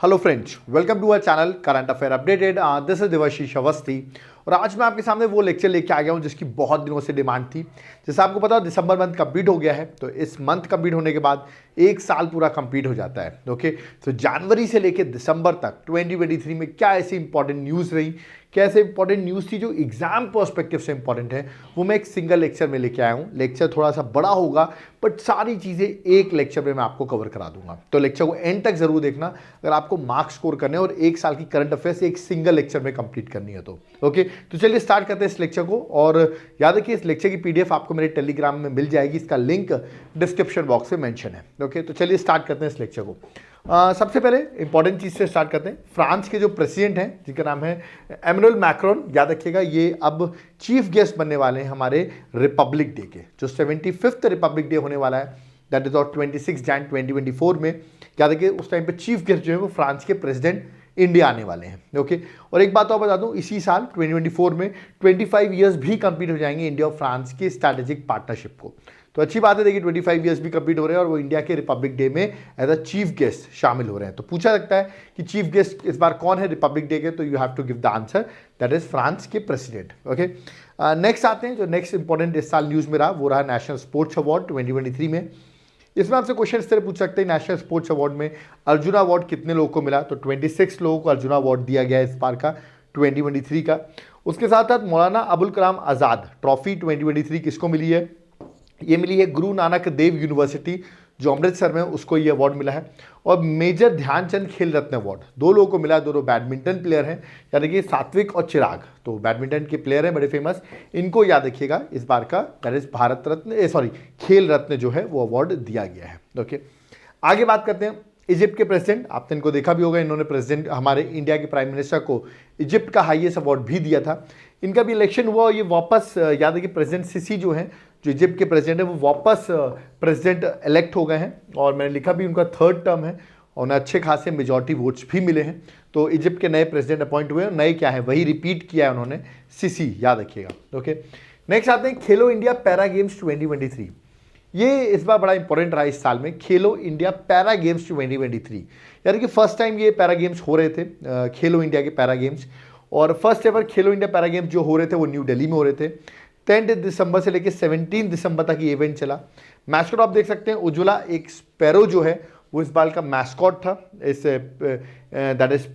Hello friends, welcome to our channel current affair updated. This is Devashish Awasthi और आज मैं आपके सामने वो लेक्चर लेके आ गया हूँ जिसकी बहुत दिनों से डिमांड थी। जैसे आपको पता है दिसंबर मंथ कंप्लीट हो गया है, तो इस मंथ कंप्लीट होने के बाद एक साल पूरा कंप्लीट हो जाता है। ओके, तो जनवरी से लेकर दिसंबर तक 2023 में क्या ऐसी इंपॉर्टेंट न्यूज़ रही, क्या ऐसे इंपॉर्टेंट न्यूज़ थी जो एग्जाम पर्सपेक्टिव से इंपॉर्टेंट है, वो मैं एक सिंगल लेक्चर में लेके आया हूँ। लेक्चर थोड़ा सा बड़ा होगा बट सारी चीज़ें एक लेक्चर में मैं आपको कवर करा दूंगा, तो लेक्चर को एंड तक जरूर देखना अगर आपको मार्क्स स्कोर करने और एक साल की करंट अफेयर्स एक सिंगल लेक्चर में कंप्लीट करनी है तो। ओके, तो चलिए स्टार्ट करते हैं इस लेक्चर को। और याद रखिए इस लेक्चर की पीडीएफ आपको मेरे टेलीग्राम में मिल जाएगी, इसका लिंक डिस्क्रिप्शन बॉक्स में मेंशन है। ओके, तो चलिए स्टार्ट करते हैं इस लेक्चर को। सबसे पहले इंपॉर्टेंट चीज से स्टार्ट करते हैं। फ्रांस के जो प्रेसिडेंट हैं जिनका नाम है एमेनुएल मैक्रोन, याद रखिएगा ये अब चीफ गेस्ट बनने वाले हैं हमारे रिपब्लिक डे के, जो 75th रिपब्लिक डे होने वाला है, दैट इज ऑन 26 जैन 2024 में। याद रखिए उस टाइम पे चीफ गेस्ट जो है वो फ्रांस के प्रेसिडेंट इंडिया आने वाले हैं। ओके, और एक बात और बता दूं, इसी साल 2024 में 25 ईयर्स भी कंप्लीट हो जाएंगे इंडिया और फ्रांस के स्ट्रैटेजिक पार्टनरशिप को। तो अच्छी बात है, देखिए 25 ईयर्स भी कंप्लीट हो रहे हैं और वो इंडिया के रिपब्लिक डे में एज अ चीफ गेस्ट शामिल हो रहे हैं। तो पूछा सकता है कि चीफ गेस्ट इस बार कौन है रिपब्लिक डे के, तो you have to give the answer, that is France के प्रेसिडेंट। ओके, नेक्स्ट आते हैं, जो नेक्स्ट इंपॉर्टेंट इस साल न्यूज में रहा वो रहा नेशनल स्पोर्ट्स अवार्ड 2023 में। इसमें आपसे क्वेश्चन इस तरह पूछ सकते हैं, नेशनल स्पोर्ट्स अवार्ड में अर्जुन अवार्ड कितने लोगों को मिला, तो 26 लोगों को अर्जुन अवार्ड दिया गया इस बार का 2023 का। उसके साथ साथ मौलाना अबुल कलाम आज़ाद ट्रॉफी 2023 किसको मिली है, ये मिली है गुरु नानक देव यूनिवर्सिटी जो अमृतसर में, उसको ये अवार्ड मिला है। और मेजर ध्यानचंद खेल रत्न अवार्ड दो लोगों को मिला, दोनों बैडमिंटन प्लेयर हैं, यानी कि सात्विक और चिराग, तो बैडमिंटन के प्लेयर हैं बड़े फेमस, इनको याद रखिएगा इस बार का दैट इज भारत रत्न खेल रत्न जो है वो अवार्ड दिया गया है। ओके, आगे बात करते हैं इजिप्ट के प्रेसिडेंट, आपने इनको देखा भी होगा, इन्होंने प्रेसिडेंट हमारे इंडिया के प्राइम मिनिस्टर को इजिप्ट का हाईएस्ट अवार्ड भी दिया था। इनका भी इलेक्शन हुआ, ये वापस याद है कि प्रेसिडेंट सिसी जो है, जो इजिप्ट के प्रेसिडेंट है, वो वापस प्रेसिडेंट इलेक्ट हो गए हैं और मैंने लिखा भी उनका थर्ड टर्म है और उन्हें अच्छे खासे मेजॉरिटी वोट्स भी मिले हैं। तो इजिप्ट के नए प्रेसिडेंट अपॉइंट हुए हैं, नए क्या है वही रिपीट किया है उन्होंने, सिसी, याद रखिएगा। ओके, नेक्स्ट आते हैं खेलो इंडिया पैरा गेम्स 2023। ये इस बार बड़ा इंपॉर्टेंट रहा इस साल में, खेलो इंडिया पैरा गेम्स 2023, यानी कि फर्स्ट टाइम ये पैरा गेम्स हो रहे थे, खेलो इंडिया के पैरा गेम्स। और फर्स्ट एवर खेलो इंडिया पैरा गेम्स जो हो रहे थे वो न्यू दिल्ली में हो रहे थे। 10 दिसंबर से लेकर 17 दिसंबर तक ये इवेंट चला। मैस्कॉट आप देख सकते हैं, उज्ज्वला एक स्पैरो जो है वो इस बार का मैस्कॉट था इस that is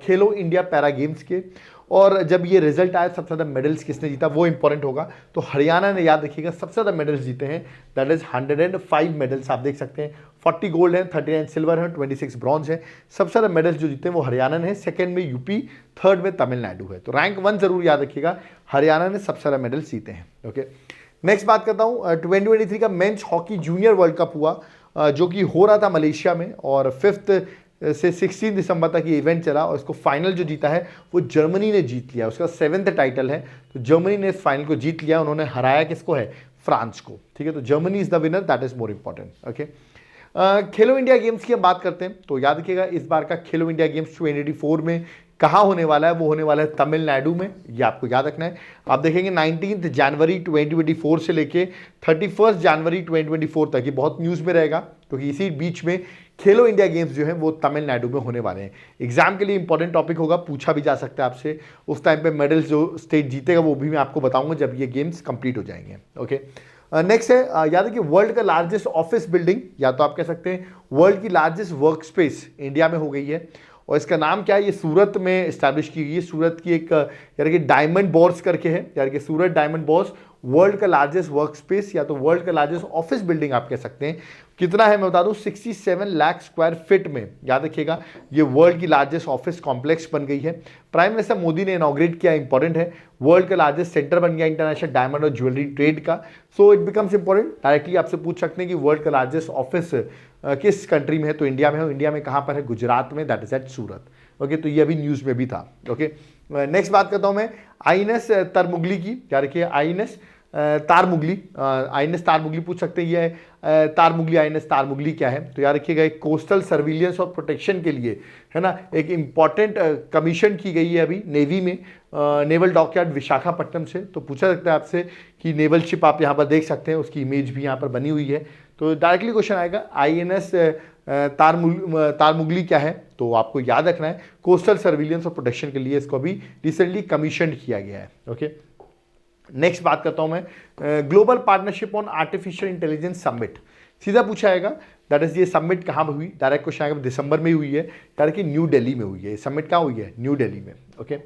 Khelo India para games के। और जब ये रिजल्ट आया सबसे ज़्यादा मेडल्स किसने जीता वो इंपॉर्टेंट होगा, तो हरियाणा ने याद रखिएगा सबसे ज़्यादा मेडल्स जीते हैं, दैट इज 105 मेडल्स आप देख सकते हैं, 40 गोल्ड हैं, 39 सिल्वर हैं, 26 ब्रॉन्ज हैं। सबसे ज़्यादा मेडल्स जो जीते हैं वो हरियाणा ने है, सेकंड में यूपी, थर्ड में तमिलनाडु है। तो रैंक 1 जरूर याद रखिएगा, हरियाणा ने सबसे ज़्यादा मेडल्स जीते हैं। ओके, नेक्स्ट बात करता हूँ 2023 का men's hockey junior world cup हुआ जो कि हो रहा था मलेशिया में, और 5 से 16 दिसंबर तक ये इवेंट चला और इसको फाइनल जो जीता है वो जर्मनी ने जीत लिया, उसका 7th टाइटल है, तो जर्मनी ने इस फाइनल को जीत लिया, उन्होंने हराया किसको है, फ्रांस को। ठीक है, तो Germany is the winner, that is more important. Okay, Khelo India games की हम बात करते हैं, तो याद रखिएगा इस बार का खेलो इंडिया गेम्स 2024 में कहाँ होने वाला है, वो होने वाला है तमिलनाडु में, ये आपको याद रखना है। आप देखेंगे 19 जनवरी 2024 से लेके 31 जनवरी 2024 तक, ये बहुत न्यूज़ में रहेगा क्योंकि इसी बीच में खेलो इंडिया गेम्स जो है वो तमिलनाडु में होने वाले हैं। एग्जाम के लिए इंपॉर्टेंट टॉपिक होगा, पूछा भी जा सकता है आपसे, उस टाइम पे मेडल्स जो स्टेट जीतेगा वो भी मैं आपको बताऊंगा जब ये गेम्स कंप्लीट हो जाएंगे। ओके, नेक्स्ट है याद है कि वर्ल्ड का लार्जेस्ट ऑफिस बिल्डिंग, या तो आप कह सकते हैं वर्ल्ड की लार्जेस्ट वर्क स्पेस इंडिया में हो गई है, और इसका नाम क्या है, ये सूरत में इस्टेब्लिश की गई है। सूरत की एक यानी कि डायमंड बोर्स करके है, यानी कि सूरत डायमंड बोर्स वर्ल्ड का लार्जेस्ट वर्क स्पेस या तो वर्ल्ड का लार्जेस्ट ऑफिस बिल्डिंग आप कह सकते हैं। कितना है मैं बता दूं, 67 लाख स्क्वायर फीट में, याद रखिएगा ये वर्ल्ड की लार्जेस्ट ऑफिस कॉम्प्लेक्स बन गई है। प्राइम मिनिस्टर मोदी ने इनॉग्रेट किया, इंपॉर्टेंट है, वर्ल्ड का लार्जेस्ट सेंटर बन गया इंटरनेशनल डायमंड और ज्वेलरी ट्रेड का। So it becomes important, directly आपसे पूछ सकते हैं कि वर्ल्ड का लार्जेस्ट ऑफिस किस कंट्री में है, तो इंडिया में है। इंडिया में कहाँ पर है, गुजरात में, that is at Surat. Okay, तो ये अभी न्यूज़ में भी था। ओके, नेक्स्ट बात करता हूँ मैं आईएनएस तरमुगली की, क्या रखिए आईएनएस तारमुगली पूछ सकते हैं, ये तारमुगली आईएनएस तारमुगली क्या है, तो याद रखिएगा एक कोस्टल सर्विलियंस और प्रोटेक्शन के लिए है ना, एक इंपॉर्टेंट कमीशन की गई है अभी नेवी में, नेवल डॉकयार्ड विशाखापट्टनम से। तो पूछा सकता है आपसे कि नेवल शिप आप यहाँ पर देख सकते हैं, उसकी इमेज भी यहाँ पर बनी हुई है। तो डायरेक्टली क्वेश्चन आएगा आईएनएस तारमुगली क्या है, तो आपको याद रखना है कोस्टल सर्विलियंस और प्रोटेक्शन के लिए इसको भी रिसेंटली कमीशन किया गया है। ओके, नेक्स्ट बात करता हूं मैं global partnership on artificial intelligence summit. सीधा पूछा आएगा दैट इज ये समिट कहाँ हुई, डायरेक्ट क्वेश्चन आएगा दिसंबर में हुई है, डायरेक्ट न्यू दिल्ली में हुई है। समिट कहाँ हुई है, न्यू दिल्ली में। ओके,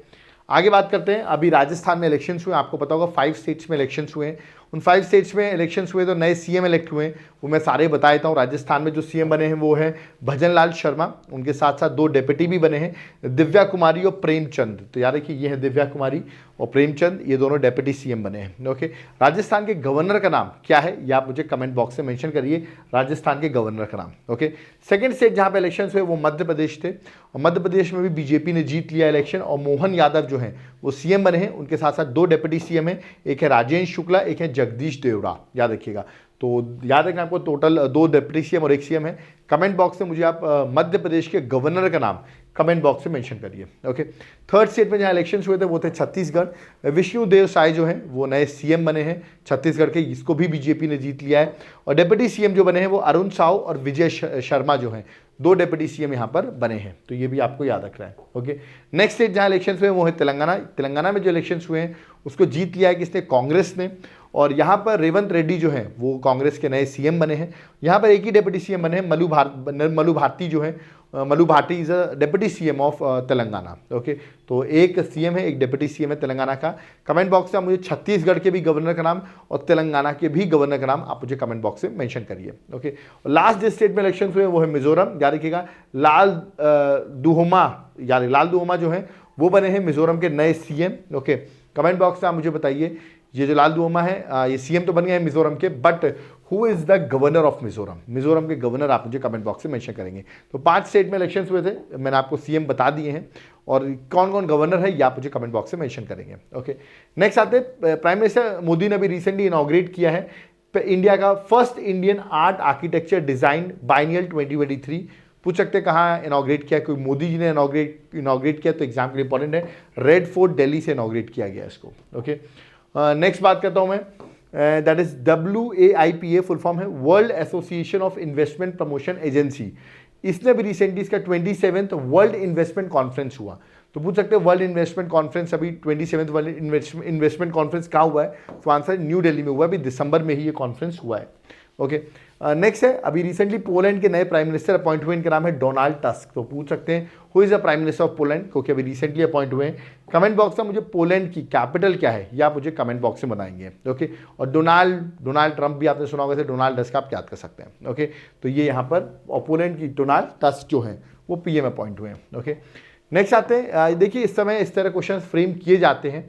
आगे बात करते हैं। अभी राजस्थान में इलेक्शंस हुए, आपको पता होगा 5 स्टेट्स में इलेक्शंस हुए हैं। उन 5 स्टेट्स में इलेक्शंस हुए तो नए सीएम इलेक्ट हुए, वो मैं सारे बता देता हूँ। राजस्थान में जो सीएम बने हैं वो है भजन लाल शर्मा, उनके साथ साथ 2 डिप्टी भी बने हैं, दिव्या कुमारी और प्रेमचंद। तो याद रखिए ये है दिव्या कुमारी और प्रेमचंद, ये दोनों डेप्यूटी सीएम बने हैं। ओके, राजस्थान के गवर्नर का नाम क्या है, ये आप मुझे कमेंट बॉक्स में मेंशन करिए, राजस्थान के गवर्नर का नाम। ओके, सेकंड स्टेट जहां पे इलेक्शंस हुए वो मध्य प्रदेश थे, और मध्य प्रदेश में भी बीजेपी ने जीत लिया इलेक्शन, और मोहन यादव जो हैं वो सीएम बने हैं। उनके साथ साथ 2 डेप्यूटी सीएम हैं, एक है राजेंद्र शुक्ला, एक है जगदीश देवड़ा, याद रखिएगा। तो याद रखना आपको टोटल 2 डिप्टी सीएम और 1 सीएम है। कमेंट बॉक्स में मुझे आप मध्य प्रदेश के गवर्नर का नाम कमेंट बॉक्स में मेंशन करिए। ओके, थर्ड स्टेट में जहां इलेक्शंस हुए थे वो थे छत्तीसगढ़। विष्णुदेव साय जो हैं वो नए सीएम बने हैं छत्तीसगढ़ के, इसको भी बीजेपी ने जीत लिया है। और डेप्यूटी सीएम जो बने हैं वो अरुण साव और विजय शर्मा जो हैं, 2 डेप्यूटी सीएम यहाँ पर बने हैं, तो ये भी आपको याद रखना है। ओके, नेक्स्ट स्टेट जहाँ इलेक्शंस हुए वो है तेलंगाना। तेलंगाना में जो इलेक्शंस हुए हैं उसको जीत लिया है किसने, कांग्रेस ने। और यहाँ पर रेवंत रेड्डी जो हैं वो कांग्रेस के नए सीएम बने हैं। यहाँ पर एक ही डेप्यूटी सीएम बने हैं, मल्लू भारती जो है, Mallu Bharti is a deputy CM of Telangana. Okay, तो एक सीएम है, एक डेप्यूटी सीएम है तेलंगाना का। कमेंट बॉक्स में मुझे छत्तीसगढ़ के भी गवर्नर का नाम और तेलंगाना के भी गवर्नर का नाम आप मुझे कमेंट बॉक्स में मेंशन करिए। ओके, लास्ट जिस स्टेट में इलेक्शन हुए वो है मिजोरम। याद रखिएगा लाल दुहोमा जो है वो बने हैं मिजोरम के नए सीएम। ओके, कमेंट बॉक्स में आप मुझे बताइए ये जो लाल दुहोमा है ये सीएम तो बन गए हैं मिजोरम के, but who is the governor of Mizoram, Mizoram के गवर्नर आप मुझे कमेंट बॉक्स में मेंशन करेंगे। तो 5 स्टेट में इलेक्शंस हुए थे, मैंने आपको सीएम बता दिए हैं, और कौन कौन गवर्नर है ये आप मुझे कमेंट बॉक्स में मेंशन करेंगे। ओके, नेक्स्ट आते हैं प्राइम मिनिस्टर मोदी ने अभी रिसेंटली इनॉग्रेट किया है इंडिया का first Indian art architecture design biennial 2023। पूछ सकते हैं कहाँ इनॉग्रेट किया, कोई मोदी जी ने इनॉग्रेट किया, तो एग्जाम के लिए इंपॉर्टेंट है, रेड फोर्ट दिल्ली से इनॉग्रेट किया गया इसको। ओके, नेक्स्ट बात करता हूं मैं, that is WAIPA, full form है world association of investment promotion agency. इसने भी रिसेंटली इसका 27th वर्ल्ड इन्वेस्टमेंट कॉन्फ्रेंस हुआ। तो पूछ सकते हैं वर्ल्ड इन्वेस्टमेंट कॉन्फ्रेंस अभी 27th वर्ल्ड इन्वेस्टमेंट कॉन्फ्रेंस कहाँ हुआ है, तो आंसर न्यू दिल्ली में हुआ, अभी दिसंबर में ही ये कॉन्फ्रेंस हुआ है। ओके, नेक्स्ट है अभी रिसेंटली पोलैंड के नए प्राइम मिनिस्टर अपॉइंट हुए, इनका नाम है डोनाल्ड टस्क। तो पूछ सकते हैं who is the prime minister of Poland, क्योंकि अभी रिसेंटली अपॉइंट हुए हैं। कमेंट बॉक्स में मुझे पोलैंड की कैपिटल क्या है या आप मुझे कमेंट बॉक्स में बताएंगे। ओके, और डोनाल्ड ट्रंप भी आपने सुना होगा, डोनाल्ड टस्क आप याद कर सकते हैं। ओके, तो ये यहाँ पर और पोलैंड की डोनाल्ड टस्क जो है वो PM अपॉइंट हुए हैं। ओके, नेक्स्ट आते हैं, देखिए इस समय इस तरह क्वेश्चन फ्रेम किए जाते हैं।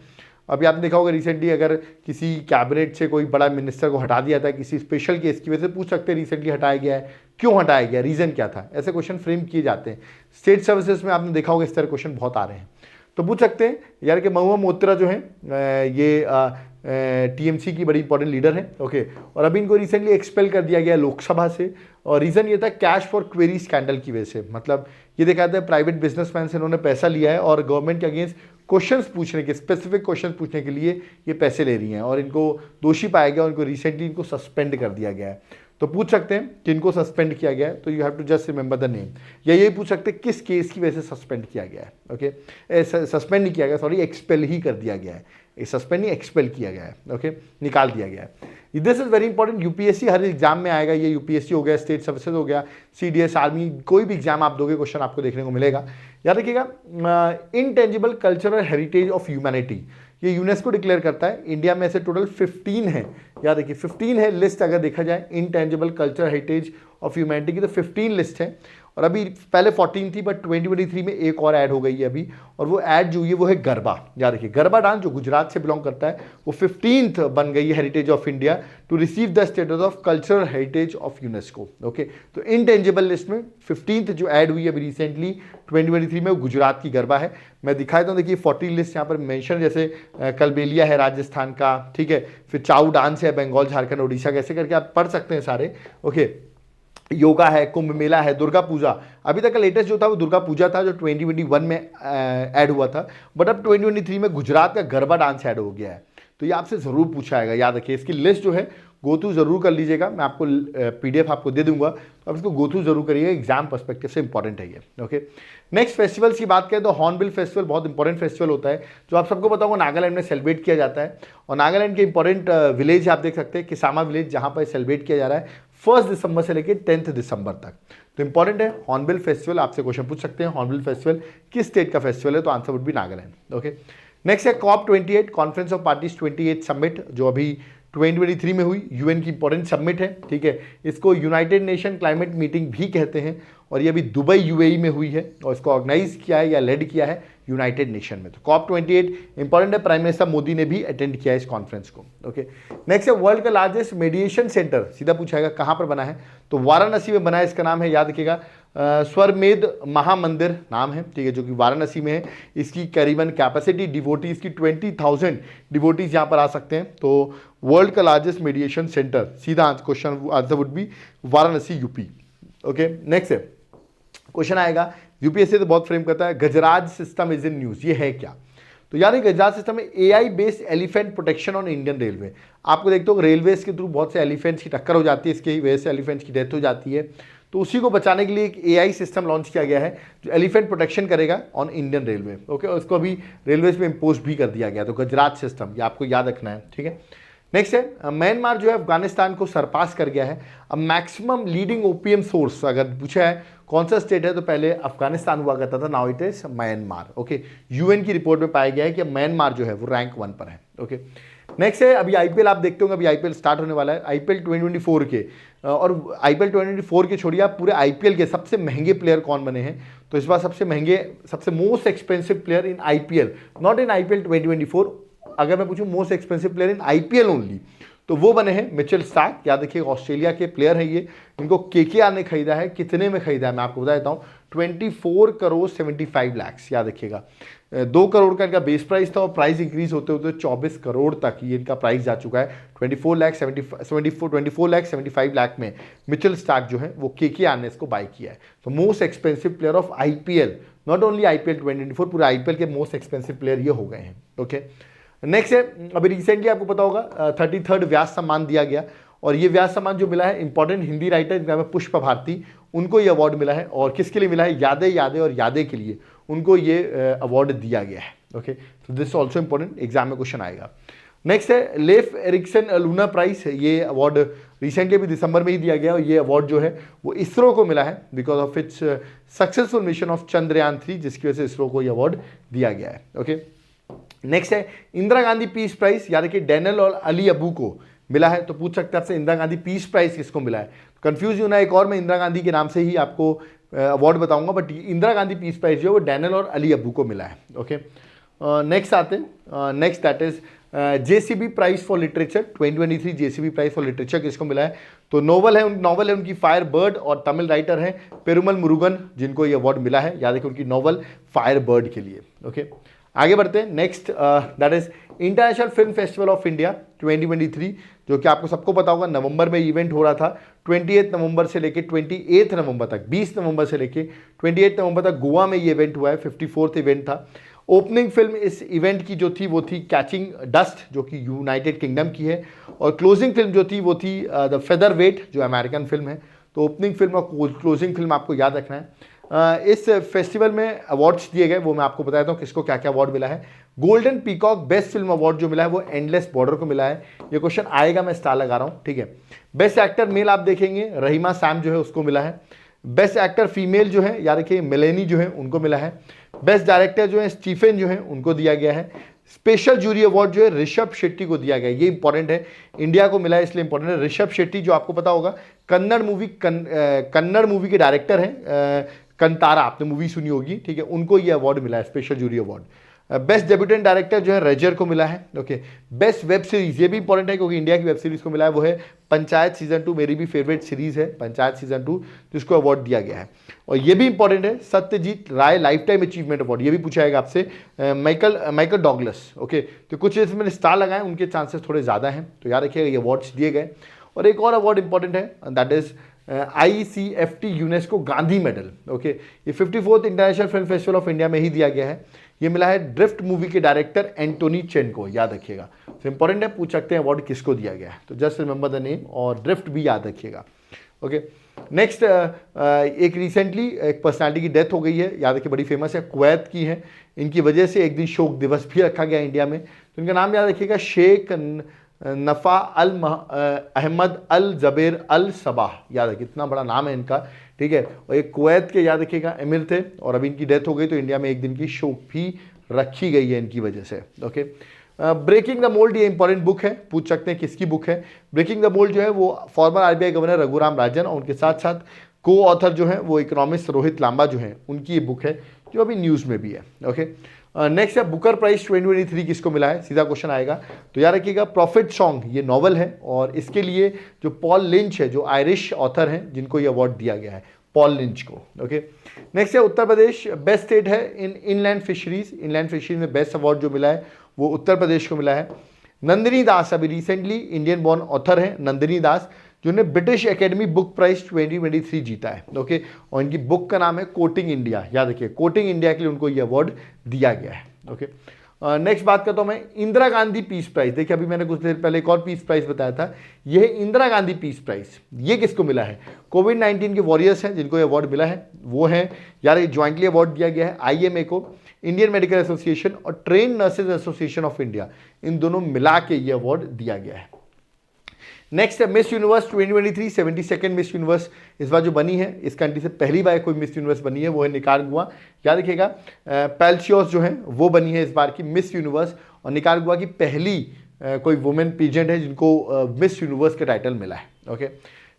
अभी आपने देखा होगा रिसेंटली अगर किसी कैबिनेट से कोई बड़ा मिनिस्टर को हटा दिया था किसी स्पेशल केस की वजह से, पूछ सकते हैं रिसेंटली हटाया गया है, क्यों हटाया गया, रीजन क्या था, ऐसे क्वेश्चन फ्रेम किए जाते हैं। स्टेट सर्विसेज में आपने देखा होगा इस तरह क्वेश्चन बहुत आ रहे हैं। तो पूछ सकते हैं यार कि महुआ मोइत्रा जो है ये TMC की बड़ी इंपॉर्टेंट लीडर है। ओके, और अभी इनको रिसेंटली एक्सपेल कर दिया गया लोकसभा से, और रीज़न ये था कैश फॉर क्वेरी स्कैंडल की वजह से। मतलब ये देखा जाता है प्राइवेट बिजनेसमैन से इन्होंने पैसा लिया है और गवर्नमेंट के अगेंस्ट क्वेश्चंस पूछने के, स्पेसिफिक क्वेश्चन पूछने के लिए ये पैसे ले रही हैं, और इनको दोषी पाया गया और इनको रिसेंटली इनको सस्पेंड कर दिया गया है। तो पूछ सकते हैं कि इनको सस्पेंड किया गया है, तो you have to just remember the name, या ये पूछ सकते हैं किस केस की वजह से सस्पेंड किया गया है। ओके, सस्पेंड नहीं किया गया, सॉरी एक्सपेल ही कर दिया गया है, सस्पेंड नहीं एक्सपेल किया गया है। ओके, निकाल दिया गया है। This is very important, UPSC her exam में आएगा, ये यूपीएससी हो गया, स्टेट सर्विसेज हो गया, CDS आर्मी, कोई भी एग्जाम आप दोगे क्वेश्चन आपको देखने को मिलेगा। याद रखिएगा, intangible cultural heritage of humanity ये यूनेस्को डिक्लेयर करता है। इंडिया में ऐसे टोटल 15 है, याद रखिए 15 है लिस्ट, अगर देखा जाए intangible cultural heritage of humanity की तो 15 लिस्ट है, और अभी पहले 14 थी बट 2023 में एक और ऐड हो गई है अभी, और वो ऐड जो हुई है वो है गरबा। याद रखिए गरबा डांस जो गुजरात से बिलोंग करता है वो 15th बन गई है heritage of India to receive the status of cultural heritage of UNESCO. Okay, तो इनटेंजिबल लिस्ट में 15th जो ऐड हुई है अभी रिसेंटली 2023 में वो गुजरात की गरबा है। मैं दिखाता हूँ, देखिए 40 लिस्ट यहाँ पर मेंशन, जैसे कलबेलिया है राजस्थान का, ठीक है, फिर चाऊ डांस है बंगाल झारखंड उड़ीसा, कैसे करके आप पढ़ सकते हैं सारे। ओके, योगा है, कुंभ मेला है, दुर्गा पूजा, अभी तक का लेटेस्ट जो था वो दुर्गा पूजा था जो 2021 में ऐड हुआ था, बट अब 2023 में गुजरात का गरबा डांस ऐड हो गया है। तो ये आपसे ज़रूर पूछा जाएगा, याद रखिए। इसकी लिस्ट जो है गो थ्रू जरूर कर लीजिएगा, मैं आपको PDF आपको दे दूंगा, तो आप इसको गो थ्रू जरूर करिएगा, एग्जाम पर्सपेक्टिव से इंपॉर्टेंट है ये। ओके, नेक्स्ट फेस्टिवल्स की बात करें तो हॉर्नबिल फेस्टिवल बहुत इंपॉर्टेंट फेस्टिवल होता है, जो आप सबको पता होगा नागालैंड में सेलिब्रेट किया जाता है। और नागालैंड के इंपॉर्टेंट विलेज आप देख सकते हैं, किसामा विलेज, जहाँ पर सेलिब्रेट किया जा रहा है 1 दिसंबर से लेकर 10 दिसंबर तक। तो इंपॉर्टेंट है हॉर्नबिल फेस्टिवल, आपसे क्वेश्चन पूछ सकते हैं हॉर्नबिल फेस्टिवल किस स्टेट का फेस्टिवल है, तो answer would be Nagaland. Okay, next है COP28 conference of parties 28 summit, जो अभी 2023 में हुई, यूएन की इंपॉर्टेंट समिट है, ठीक है। इसको यूनाइटेड नेशन क्लाइमेट मीटिंग भी कहते हैं, और ये अभी दुबई UAE में हुई है, और इसको ऑर्गेनाइज किया है या लेड किया है यूनाइटेड नेशन में। तो COP28 इंपॉर्टेंट है, प्राइम मिनिस्टर मोदी ने भी अटेंड किया है इस कॉन्फ्रेंस को। ओके, नेक्स्ट है वर्ल्ड का लार्जेस्ट मेडिएशन सेंटर, सीधा पूछाएगा कहाँ पर बना है, तो वाराणसी में बना है। इसका नाम है, याद रखिएगा, स्वरमेध महामंदिर नाम है, ठीक है, जो कि वाराणसी में है। इसकी करीबन कैपेसिटी डिवोटीज की 20,000 डिवोटीज यहाँ पर आ सकते हैं। तो वर्ल्ड का लार्जेस्ट मेडिएशन सेंटर, सीधा question answer would be Varanasi UP. Okay, next है क्वेश्चन आएगा, यूपीएससी तो बहुत फ्रेम करता है, गजराज सिस्टम इज इन न्यूज, ये है क्या? तो यार ये गजराज सिस्टम है AI based elephant protection on Indian railway. आपको देखते हो रेलवेज के थ्रू बहुत से एलिफेंट्स की टक्कर हो जाती है, इसकी वजह से एलिफेंट्स की डेथ हो जाती है। तो उसी को बचाने के लिए एक AI सिस्टम लॉन्च किया गया है, जो एलिफेंट प्रोटेक्शन करेगा ऑन इंडियन रेलवे। ओके, उसको अभी रेलवेज में इम्पोज भी कर दिया गया, तो गजराज सिस्टम ये आपको याद रखना है, ठीक है। नेक्स्ट है म्यांमार जो है अफगानिस्तान को सरपास कर गया है। अब मैक्सिमम लीडिंग ओपीएम सोर्स अगर पूछा है कौन सा स्टेट है, तो पहले अफगानिस्तान हुआ करता था, now it is Myanmar. Okay, UN की रिपोर्ट में पाया गया है कि म्यांमार जो है वो रैंक 1 पर है। ओके, नेक्स्ट है अभी IPL आप देखते होंगे, अभी IPL स्टार्ट होने वाला है, IPL 2024 के, और IPL 2024 के छोड़िए आप पूरे IPL के सबसे महंगे प्लेयर कौन बने हैं, तो इस बार सबसे महंगे, सबसे most expensive player in IPL, not in IPL 2024, अगर मैं पूछूं most expensive player in IPL only, तो वो बने हैं मिचेल स्टार्क। याद रखिए ऑस्ट्रेलिया के प्लेयर हैं ये, इनको KKR ने खरीदा है। कितने में खरीदा है मैं आपको बता देता हूँ, 24 करोड़ 75 लाख, याद रखिएगा। 2 करोड़ का इनका बेस प्राइस था, और प्राइस इंक्रीज होते होते 24 करोड़ तक ये इनका प्राइस जा चुका है। 24 लाख 75 लाख में मिचेल स्टार्क जो है वो KKR ने इसको बाय किया है। तो most expensive player of IPL, not only IPL 2024, पूरे IPL के मोस्ट एक्सपेंसिव प्लेयर ये हो गए हैं। ओके, नेक्स्ट है अभी रिसेंटली आपको पता होगा 33rd व्यास सम्मान दिया गया, और ये व्यास सम्मान जो मिला है इंपॉर्टेंट हिंदी राइटर जिनका नाम है पुष्प भारती, उनको ये अवार्ड मिला है। और किसके लिए मिला है, यादें यादें और यादें के लिए उनको ये अवार्ड दिया गया है। ओके, तो दिस ऑल्सो इंपॉर्टेंट, एग्जाम में क्वेश्चन आएगा। नेक्स्ट है लेफ एरिक्सन लूना प्राइज, ये अवार्ड रिसेंटली भी दिसंबर में ही दिया गया, और ये अवार्ड जो है वो इसरो को मिला है because of its successful mission of Chandrayaan 3, जिसकी वजह से इसरो को ये अवार्ड दिया गया है। ओके, नेक्स्ट है इंदिरा गांधी पीस प्राइज, यानी कि डैनियल और अली अबू को मिला है। तो पूछ सकते हैं आपसे इंदिरा गांधी पीस प्राइज किसको मिला है, कंफ्यूज होना, एक और मैं इंदिरा गांधी के नाम से ही आपको अवार्ड बताऊंगा, but Indira Gandhi peace prize जो है वो डैनियल और अली अबू को मिला है। ओके, नेक्स्ट आते हैं, next that is JCB prize for literature 2023, JCB prize for literature किसको मिला है, तो नोवेल है उनकी फायर बर्ड, और तमिल राइटर है पेरुमल मुरुगन, जिनको ये अवार्ड मिला है, याद रखिए उनकी नोवेल फायर बर्ड के लिए। ओके, आगे बढ़ते हैं। Next that is international film festival of India 2023, जो कि आपको सबको पता होगा नवंबर में इवेंट हो रहा था। 28 नवंबर से लेके 28 नवंबर तक, 20 नवंबर से लेके 28 नवंबर तक गोवा में ये इवेंट हुआ है, 54th इवेंट था। ओपनिंग फिल्म इस इवेंट की जो थी वो थी कैचिंग डस्ट, जो कि यूनाइटेड किंगडम की है, और क्लोजिंग फिल्म जो थी वो थी द फेदर वेट, जो अमेरिकन फिल्म है। तो ओपनिंग फिल्म और क्लोजिंग फिल्म आपको याद रखना है। इस फेस्टिवल में अवार्ड्स दिए गए, वो मैं आपको बताता हूँ किसको क्या क्या अवार्ड मिला है। Golden peacock best film award जो मिला है वो एंडलेस बॉर्डर को मिला है। ये क्वेश्चन आएगा, मैं स्टार लगा रहा हूँ, ठीक है। बेस्ट एक्टर मेल आप देखेंगे रहीमा सैम जो है उसको मिला है। बेस्ट एक्टर फीमेल जो है यार देखिए मेलेनी जो है उनको मिला है। बेस्ट डायरेक्टर जो है स्टीफन जो है उनको दिया गया है। स्पेशल जूरी अवार्ड जो है ऋषभ शेट्टी को दिया गया, ये इंपॉर्टेंट है, इंडिया को मिला है इसलिए इंपॉर्टेंट है। ऋषभ शेट्टी जो आपको पता होगा कन्नड़ मूवी के डायरेक्टर हैं, कंतारा आपने मूवी सुनी होगी, ठीक है, उनको ये अवार्ड मिला है, special jury award. Best debutant director जो है रेजर को मिला है। ओके, बेस्ट वेब सीरीज, ये भी इंपॉर्टेंट है क्योंकि इंडिया की वेब सीरीज को मिला है, वो है पंचायत सीजन 2, मेरी भी फेवरेट सीरीज है पंचायत सीजन 2, जिसको अवार्ड दिया गया है। और ये भी इंपॉर्टेंट है सत्यजीत राय लाइफ टाइम अचीवमेंट अवार्ड, ये भी पूछा जाएगा आपसे, माइकल डॉगलस। ओके, तो कुछ इसमें स्टार लगाए, उनके चांसेस थोड़े ज़्यादा हैं, तो याद रखिएगा ये अवार्ड्स दिए गए। और एक और अवार्ड इंपॉर्टेंट है, that is ICFT UNESCO Gandhi medal. Okay, ये 54th international film festival of India में ही दिया गया है। ये मिला है ड्रिफ्ट मूवी के डायरेक्टर एंटोनी चेन को, याद रखिएगा। तो इंपॉर्टेंट है, पूछ सकते हैं अवार्ड किसको दिया गया है, तो जस्ट रिमेंबर द नेम और ड्रिफ्ट भी याद रखिएगा। ओके, नेक्स्ट एक रिसेंटली एक पर्सनालिटी की डेथ हो गई है, याद रखिए, बड़ी फेमस है, कुवैत की है। इनकी वजह से एक दिन शोक दिवस भी रखा गया इंडिया में। तो इनका नाम याद रखिएगा, शेख नफ़ा अहमद अल जबेर अल सबाह, याद रखिए, इतना बड़ा नाम है इनका, ठीक है। और एक कुवैत के याद रखिएगा अमीर थे, और अभी इनकी डेथ हो गई, तो इंडिया में एक दिन की शोक भी रखी गई है इनकी वजह से। ओके, ब्रेकिंग द मोल्ड, ये इंपॉर्टेंट बुक है, पूछ सकते हैं किसकी बुक है। ब्रेकिंग द मोल्ड जो है वो farmer RBI governor Raghuram Rajan और उनके साथ साथ को ऑथर जो है वो इकोनॉमिस्ट रोहित लांबा जो है, उनकी ये बुक है जो अभी न्यूज़ में भी है। ओके, नेक्स्ट है बुकर प्राइज 2023 किसको मिला है, सीधा क्वेश्चन आएगा। तो याद रखिएगा, प्रॉफिट सॉन्ग ये नॉवल है, और इसके लिए जो पॉल लिंच है, जो आयरिश ऑथर हैं, जिनको ये अवार्ड दिया गया है, पॉल लिंच को। ओके, नेक्स्ट है उत्तर प्रदेश बेस्ट स्टेट है इन इनलैंड फिशरीज। इनलैंड फिशरीज में बेस्ट अवार्ड जो मिला है वो उत्तर प्रदेश को मिला है। नंदिनी दास अभी रिसेंटली इंडियन बॉर्न ऑथर है, नंदिनी दास, जिन्होंने ब्रिटिश एकेडमी बुक प्राइज 2023 जीता है। ओके, और इनकी बुक का नाम है कोटिंग इंडिया, याद रखिए, कोटिंग इंडिया के लिए उनको ये अवार्ड दिया गया है। ओके, नेक्स्ट बात करता हूँ मैं इंदिरा गांधी पीस प्राइज। देखिए, अभी मैंने कुछ देर पहले एक और पीस प्राइज बताया था, यह इंदिरा गांधी पीस प्राइज, ये किसको मिला है, कोविड-19 के वॉरियर्स हैं जिनको ये अवार्ड मिला है, वो हैं यार, ये ज्वाइंटली अवार्ड दिया गया है IMA को, इंडियन मेडिकल एसोसिएशन और train nurses association of India, इन दोनों मिला के ये अवार्ड दिया गया है। नेक्स्ट है miss universe 2023, 72nd miss universe इस बार जो बनी है, इस कंट्री से पहली बार कोई मिस यूनिवर्स बनी है, वो है निकारागुआ। याद रखिएगा, पैल्शियोस जो है वो बनी है इस बार की मिस यूनिवर्स, और निकारागुआ की पहली कोई वुमेन पीजेंट है जिनको मिस यूनिवर्स का टाइटल मिला है। ओके,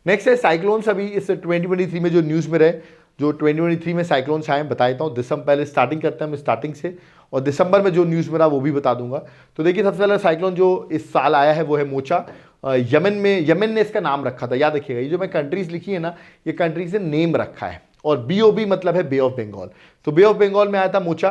नेक्स्ट है साइक्लोन्स। अभी इस 2023 में जो न्यूज़ में रहे, जो 2023 में साइक्लोन्स आए, बता देता हूँ। दिसंबर पहले स्टार्टिंग करते हैं हम स्टार्टिंग से, और दिसंबर में जो न्यूज़ में रहा वो भी बता दूंगा। तो देखिए, सबसे पहला साइक्लोन जो इस साल आया है वो है मोचा। यमन ने इसका नाम रखा था, याद रखिएगा, ये जो मैं कंट्रीज लिखी है ना, ये कंट्रीज ने नेम रखा है, और BOB मतलब है बे ऑफ बंगाल। तो बे ऑफ बंगाल में आया था मोचा।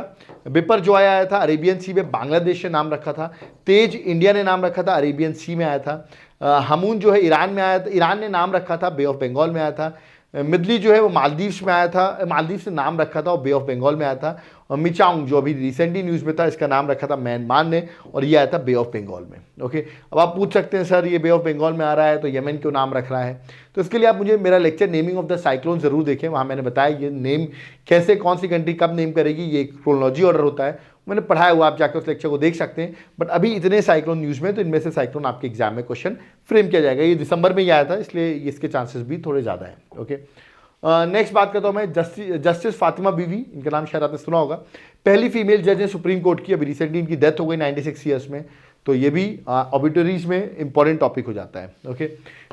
बिपर जो आया था अरेबियन सी में, बांग्लादेश ने नाम रखा था। तेज इंडिया ने नाम रखा था, अरेबियन सी में आया था। हमून जो है ईरान में आया था, ईरान ने नाम रखा था, बे ऑफ बंगाल में आया था। मिडली जो है वो मालदीव्स में आया था, मालदीव्स ने नाम रखा था और बे ऑफ बंगाल में आया था। और मिचांग जो अभी रिसेंटली न्यूज़ में था, इसका नाम रखा था म्यांमार ने, और ये आया था बे ऑफ बंगाल में। ओके, अब आप पूछ सकते हैं सर ये बे ऑफ बंगाल में आ रहा है तो यमन क्यों नाम रख रहा है, तो इसके लिए आप मुझे मेरा lecture naming of the cyclone जरूर देखें, वहाँ मैंने बताया ये नेम कैसे, कौन सी कंट्री कब नेम करेगी, ये एक क्रोनोलॉजी ऑर्डर होता है, मैंने पढ़ाया हुआ, आप जाकर उस लेक्चर को देख सकते हैं। बट अभी इतने साइक्लोन न्यूज़ में, तो इनमें से साइक्लोन आपके एग्जाम में क्वेश्चन फ्रेम किया जाएगा। ये दिसंबर में ही आया था, इसलिए इसके चांसेस भी थोड़े ज़्यादा हैं। ओके, नेक्स्ट बात करता हूँ मैं जस्टिस फातिमा बीवी, इनका नाम शायद आपने सुना होगा, पहली फीमेल जज है सुप्रीम कोर्ट की। अभी रिसेंटली इनकी डेथ हो गई 96 ईयर्स में, तो ये भी ऑबिटरीज में इंपॉर्टेंट टॉपिक हो जाता है। ओके,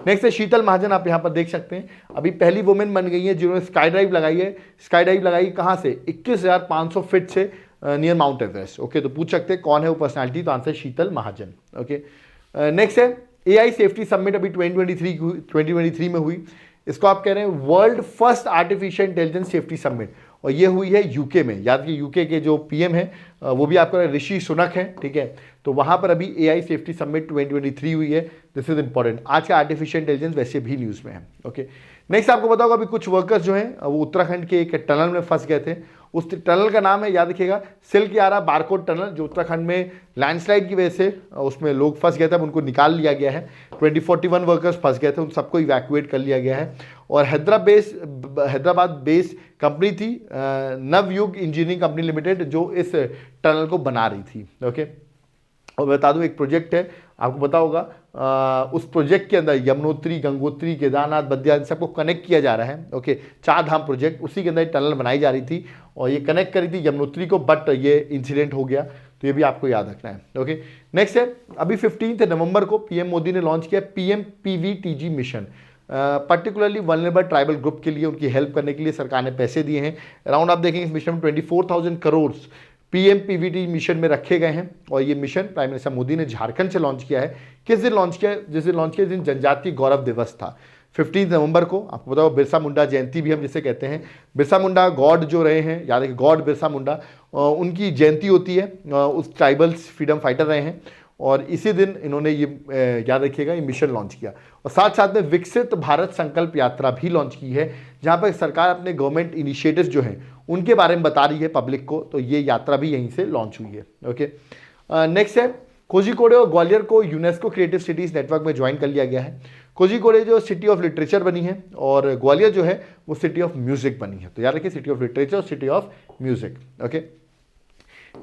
नेक्स्ट है शीतल महाजन, आप यहाँ पर देख सकते हैं, अभी पहली वुमेन बन गई है जिन्होंने स्काई ड्राइव लगाई है। स्काई ड्राइव लगाई कहाँ से, 21,500 फीट से नियर माउंट एवरेस्ट। ओके, तो पूछ सकते हैं कौन है वो पर्सनैलिटी, तो आंसर शीतल महाजन। ओके, नेक्स्ट है AI सेफ्टी समिट, अभी 2023 में हुई। इसको आप कह रहे हैं world first artificial intelligence safety summit, और ये हुई है यूके में। याद कि यूके के जो PM है वो भी आपका ऋषि सुनक है, ठीक है। तो वहाँ पर अभी AI सेफ्टी समिट 2023 हुई है, दिस इज इंपॉर्टेंट। आज का आर्टिफिशियल इंटेलिजेंस वैसे भी न्यूज़ में है। ओके, नेक्स्ट आपको बताओगा अभी कुछ वर्कर्स जो हैं वो उत्तराखंड के एक टनल में फंस गए थे। उस टनल का नाम है, याद रखिएगा, सिल्क-यारा बारकोड टनल, जो उत्तराखंड में लैंडस्लाइड की वजह से उसमें लोग फंस गए थे, अब उनको निकाल लिया गया है। 2041 वर्कर्स फंस गए थे, उन सबको इवैक्यूएट कर लिया गया है। और हैदराबाद बेस्ड कंपनी थी नवयुग इंजीनियरिंग कंपनी लिमिटेड, जो इस टनल को बना रही थी। ओके, और बता दूं एक प्रोजेक्ट है, आपको पता होगा, उस प्रोजेक्ट के अंदर यमुनोत्री, गंगोत्री, केदारनाथ, बद्रीनाथ सबको कनेक्ट किया जा रहा है। ओके, 4 धाम प्रोजेक्ट, उसी के अंदर टनल बनाई जा रही थी और ये कनेक्ट करी थी यमुनोत्री को, बट ये इंसिडेंट हो गया, तो ये भी आपको याद रखना है। ओके, नेक्स्ट है अभी 15 नवंबर को PM मोदी ने लॉन्च किया PM-PVTG mission, particularly vulnerable tribal group के लिए, उनकी हेल्प करने के लिए सरकार ने पैसे दिए हैं। अराउंड आप देखेंगे इस मिशन में 24,000 करोड़ PM-PVT मिशन में रखे गए हैं, और ये मिशन प्राइम मिनिस्टर मोदी ने झारखंड से लॉन्च किया है। किस दिन लॉन्च किया, जिस दिन लॉन्च किया, जिस दिन जनजातीय गौरव दिवस था 15 नवंबर को। आपको बताओ बिरसा मुंडा जयंती भी हम जिसे कहते हैं, बिरसा मुंडा गॉड जो रहे हैं, याद है गॉड बिरसा मुंडा, उनकी जयंती होती है। उस ट्राइबल्स फ्रीडम फाइटर रहे हैं, और इसी दिन इन्होंने ये याद रखिएगा ये मिशन लॉन्च किया। और साथ साथ में विकसित भारत संकल्प यात्रा भी लॉन्च की है, जहाँ पर सरकार अपने गवर्नमेंट इनिशिएटिव्स जो हैं उनके बारे में बता रही है पब्लिक को। तो ये यात्रा भी यहीं से लॉन्च हुई है। ओके, नेक्स्ट है कोझिकोडे और ग्वालियर को यूनेस्को क्रिएटिव सिटीज़ नेटवर्क में ज्वाइन कर लिया गया है। कोझिकोडे जो सिटी ऑफ लिटरेचर बनी है और ग्वालियर जो है वो सिटी ऑफ म्यूजिक बनी है। तो याद रखिए सिटी ऑफ लिटरेचर और city of music. Okay,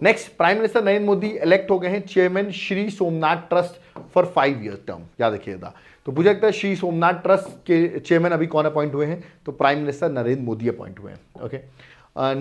next prime minister Narendra Modi elect हो गए हैं chairman Shri Somnath trust for 5 year term. याद रखिएगा। तो पूछा जाता है श्री सोमनाथ ट्रस्ट के चेयरमैन अभी कौन अपॉइंट हुए हैं, तो prime minister Narendra Modi appoint हुए हैं। Okay,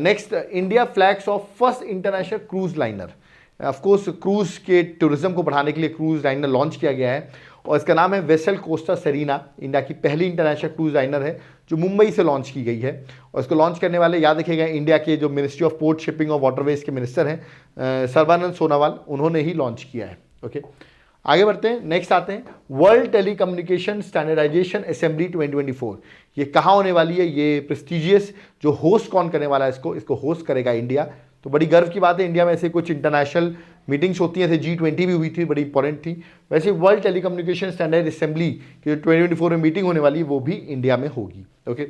next India flags of first international cruise liner. Of course cruise के टूरिज्म को बढ़ाने के लिए क्रूज लाइनर लॉन्च किया गया है और इसका नाम है वेसल कोस्टा सेरीना। इंडिया की पहली इंटरनेशनल क्रूज लाइनर है जो मुंबई से लॉन्च की गई है। और इसको लॉन्च करने वाले याद रखिएगा इंडिया के जो मिनिस्ट्री ऑफ पोर्ट शिपिंग और वाटरवेज के मिनिस्टर हैं सर्बानंद सोनोवाल, उन्होंने ही लॉन्च किया है। ओके, आगे बढ़ते हैं। नेक्स्ट आते हैं वर्ल्ड टेलीकम्युनिकेशन स्टैंडर्डाइजेशन असेंबली 2024। ये कहाँ होने वाली है, ये प्रेस्टिजियस जो होस्ट कौन करने वाला है इसको होस्ट करेगा इंडिया। तो बड़ी गर्व की बात है, इंडिया में ऐसे कुछ इंटरनेशनल मीटिंग्स होती हैं, जैसे G20 भी हुई थी, बड़ी इंपॉर्टेंट थी। वैसे वर्ल्ड टेलीकम्युनिकेशन स्टैंडर्ड असेंबली की जो 2024 में मीटिंग होने वाली है वो भी इंडिया में होगी। ओके,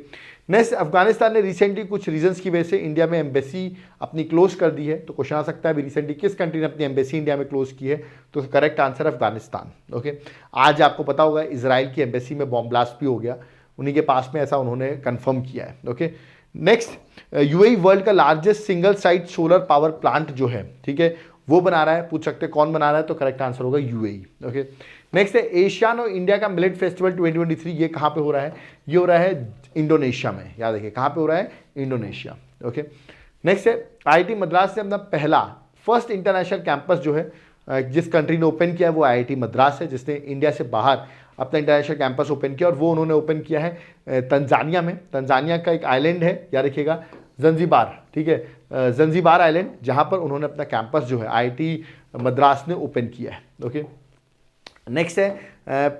नेक्स्ट अफगानिस्तान ने रिसेंटली कुछ रीजंस की वजह से इंडिया में एम्बेसी अपनी क्लोज कर दी है। तो क्वेश्चन आ सकता है अभी रिसेंटली किस कंट्री ने अपनी एम्बेसी इंडिया में क्लोज की है, तो करेक्ट आंसर अफगानिस्तान। ओके, आज आपको पता होगा इजराइल की एम्बेसी में बॉम्ब ब्लास्ट भी हो गया, उन्हीं के पास में, ऐसा उन्होंने कंफर्म किया है। ओके, नेक्स्ट यूएई वर्ल्ड का largest single site solar power plant जो है, ठीक है, वो बना रहा है। पूछ सकते हैं कौन बना रहा है, तो करेक्ट आंसर होगा यूएई। ओके, नेक्स्ट है एशियान और इंडिया का मिलेट फेस्टिवल 2023। ये कहाँ पे हो रहा है, ये हो रहा है इंडोनेशिया में। याद रखिए कहाँ पे हो रहा है, इंडोनेशिया। ओके, नेक्स्ट है आईआईटी मद्रास ने अपना पहला फर्स्ट इंटरनेशनल कैंपस जो है जिस कंट्री ने ओपन किया है वो आईआईटी मद्रास है, जिसने इंडिया से बाहर अपना इंटरनेशनल कैंपस ओपन किया और वो उन्होंने ओपन किया है तंजानिया में। तंजानिया का एक आइलैंड है, याद रखिएगा ज़ंजीबार, ठीक है, ज़ंजीबार आइलैंड, जहाँ पर उन्होंने अपना कैंपस जो है आईआईटी मद्रास ने ओपन किया है। ओके, नेक्स्ट है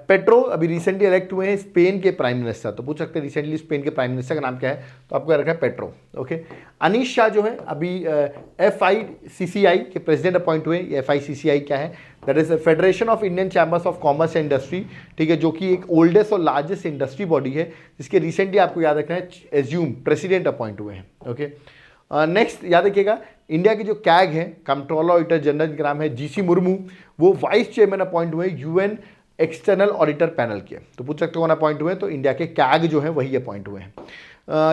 पेट्रो अभी रिसेंटली इलेक्ट हुए हैं स्पेन के प्राइम मिनिस्टर। तो पूछ सकते हैं रिसेंटली स्पेन के प्राइम मिनिस्टर का नाम क्या है, तो आपको रखा है पेट्रो। ओके, अनीश शाह जो है अभी FICCI के प्रेसिडेंट अपॉइंट हुए। FICCI क्या है, that is federation of Indian chambers of commerce and industry, ठीक है, जो कि एक ओल्डेस्ट और लार्जेस्ट इंडस्ट्री बॉडी है, जिसके रिसेंटली आपको याद रखना है एज्यूम प्रेसिडेंट अपॉइंट हुए हैं। ओके, नेक्स्ट याद रखिएगा इंडिया की जो कैग है कंट्रोलर ऑडिटर जनरल का नाम है GC मुर्मू, वो वाइस चेयरमैन अपॉइंट हुए UN एक्सटर्नल ऑडिटर पैनल के। तो पूछ सकते कौन अपॉइंट हुए, तो इंडिया के कैग जो है वही अपॉइंट हुए हैं।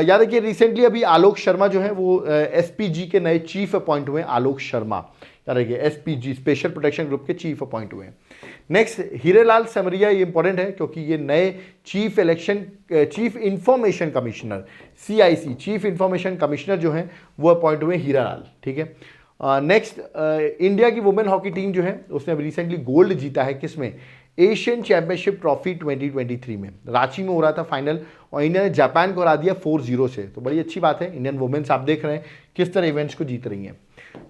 याद रखिए रिसेंटली अभी आलोक शर्मा जो है वो SPG के नए चीफ अपॉइंट हुए हैं। आलोक शर्मा, याद रखिए SPG स्पेशल प्रोटेक्शन ग्रुप के चीफ अपॉइंट हुए हैं। नेक्स्ट हीरेलाल समरिया, ये इंपॉर्टेंट है क्योंकि ये नए chief information commissioner CIC chief information commissioner जो हैं वो अपॉइंट हुए हीरालाल, ठीक है। नेक्स्ट इंडिया की वुमेन हॉकी टीम जो है उसने अभी रिसेंटली गोल्ड जीता है, किसमें, एशियन चैंपियनशिप ट्रॉफी 2023 में। रांची में हो रहा था फाइनल और इंडिया ने जापान को हरा दिया 4-0 से। तो बड़ी अच्छी बात है, इंडियन वुमेन्स आप देख रहे हैं किस तरह इवेंट्स को जीत रही हैं।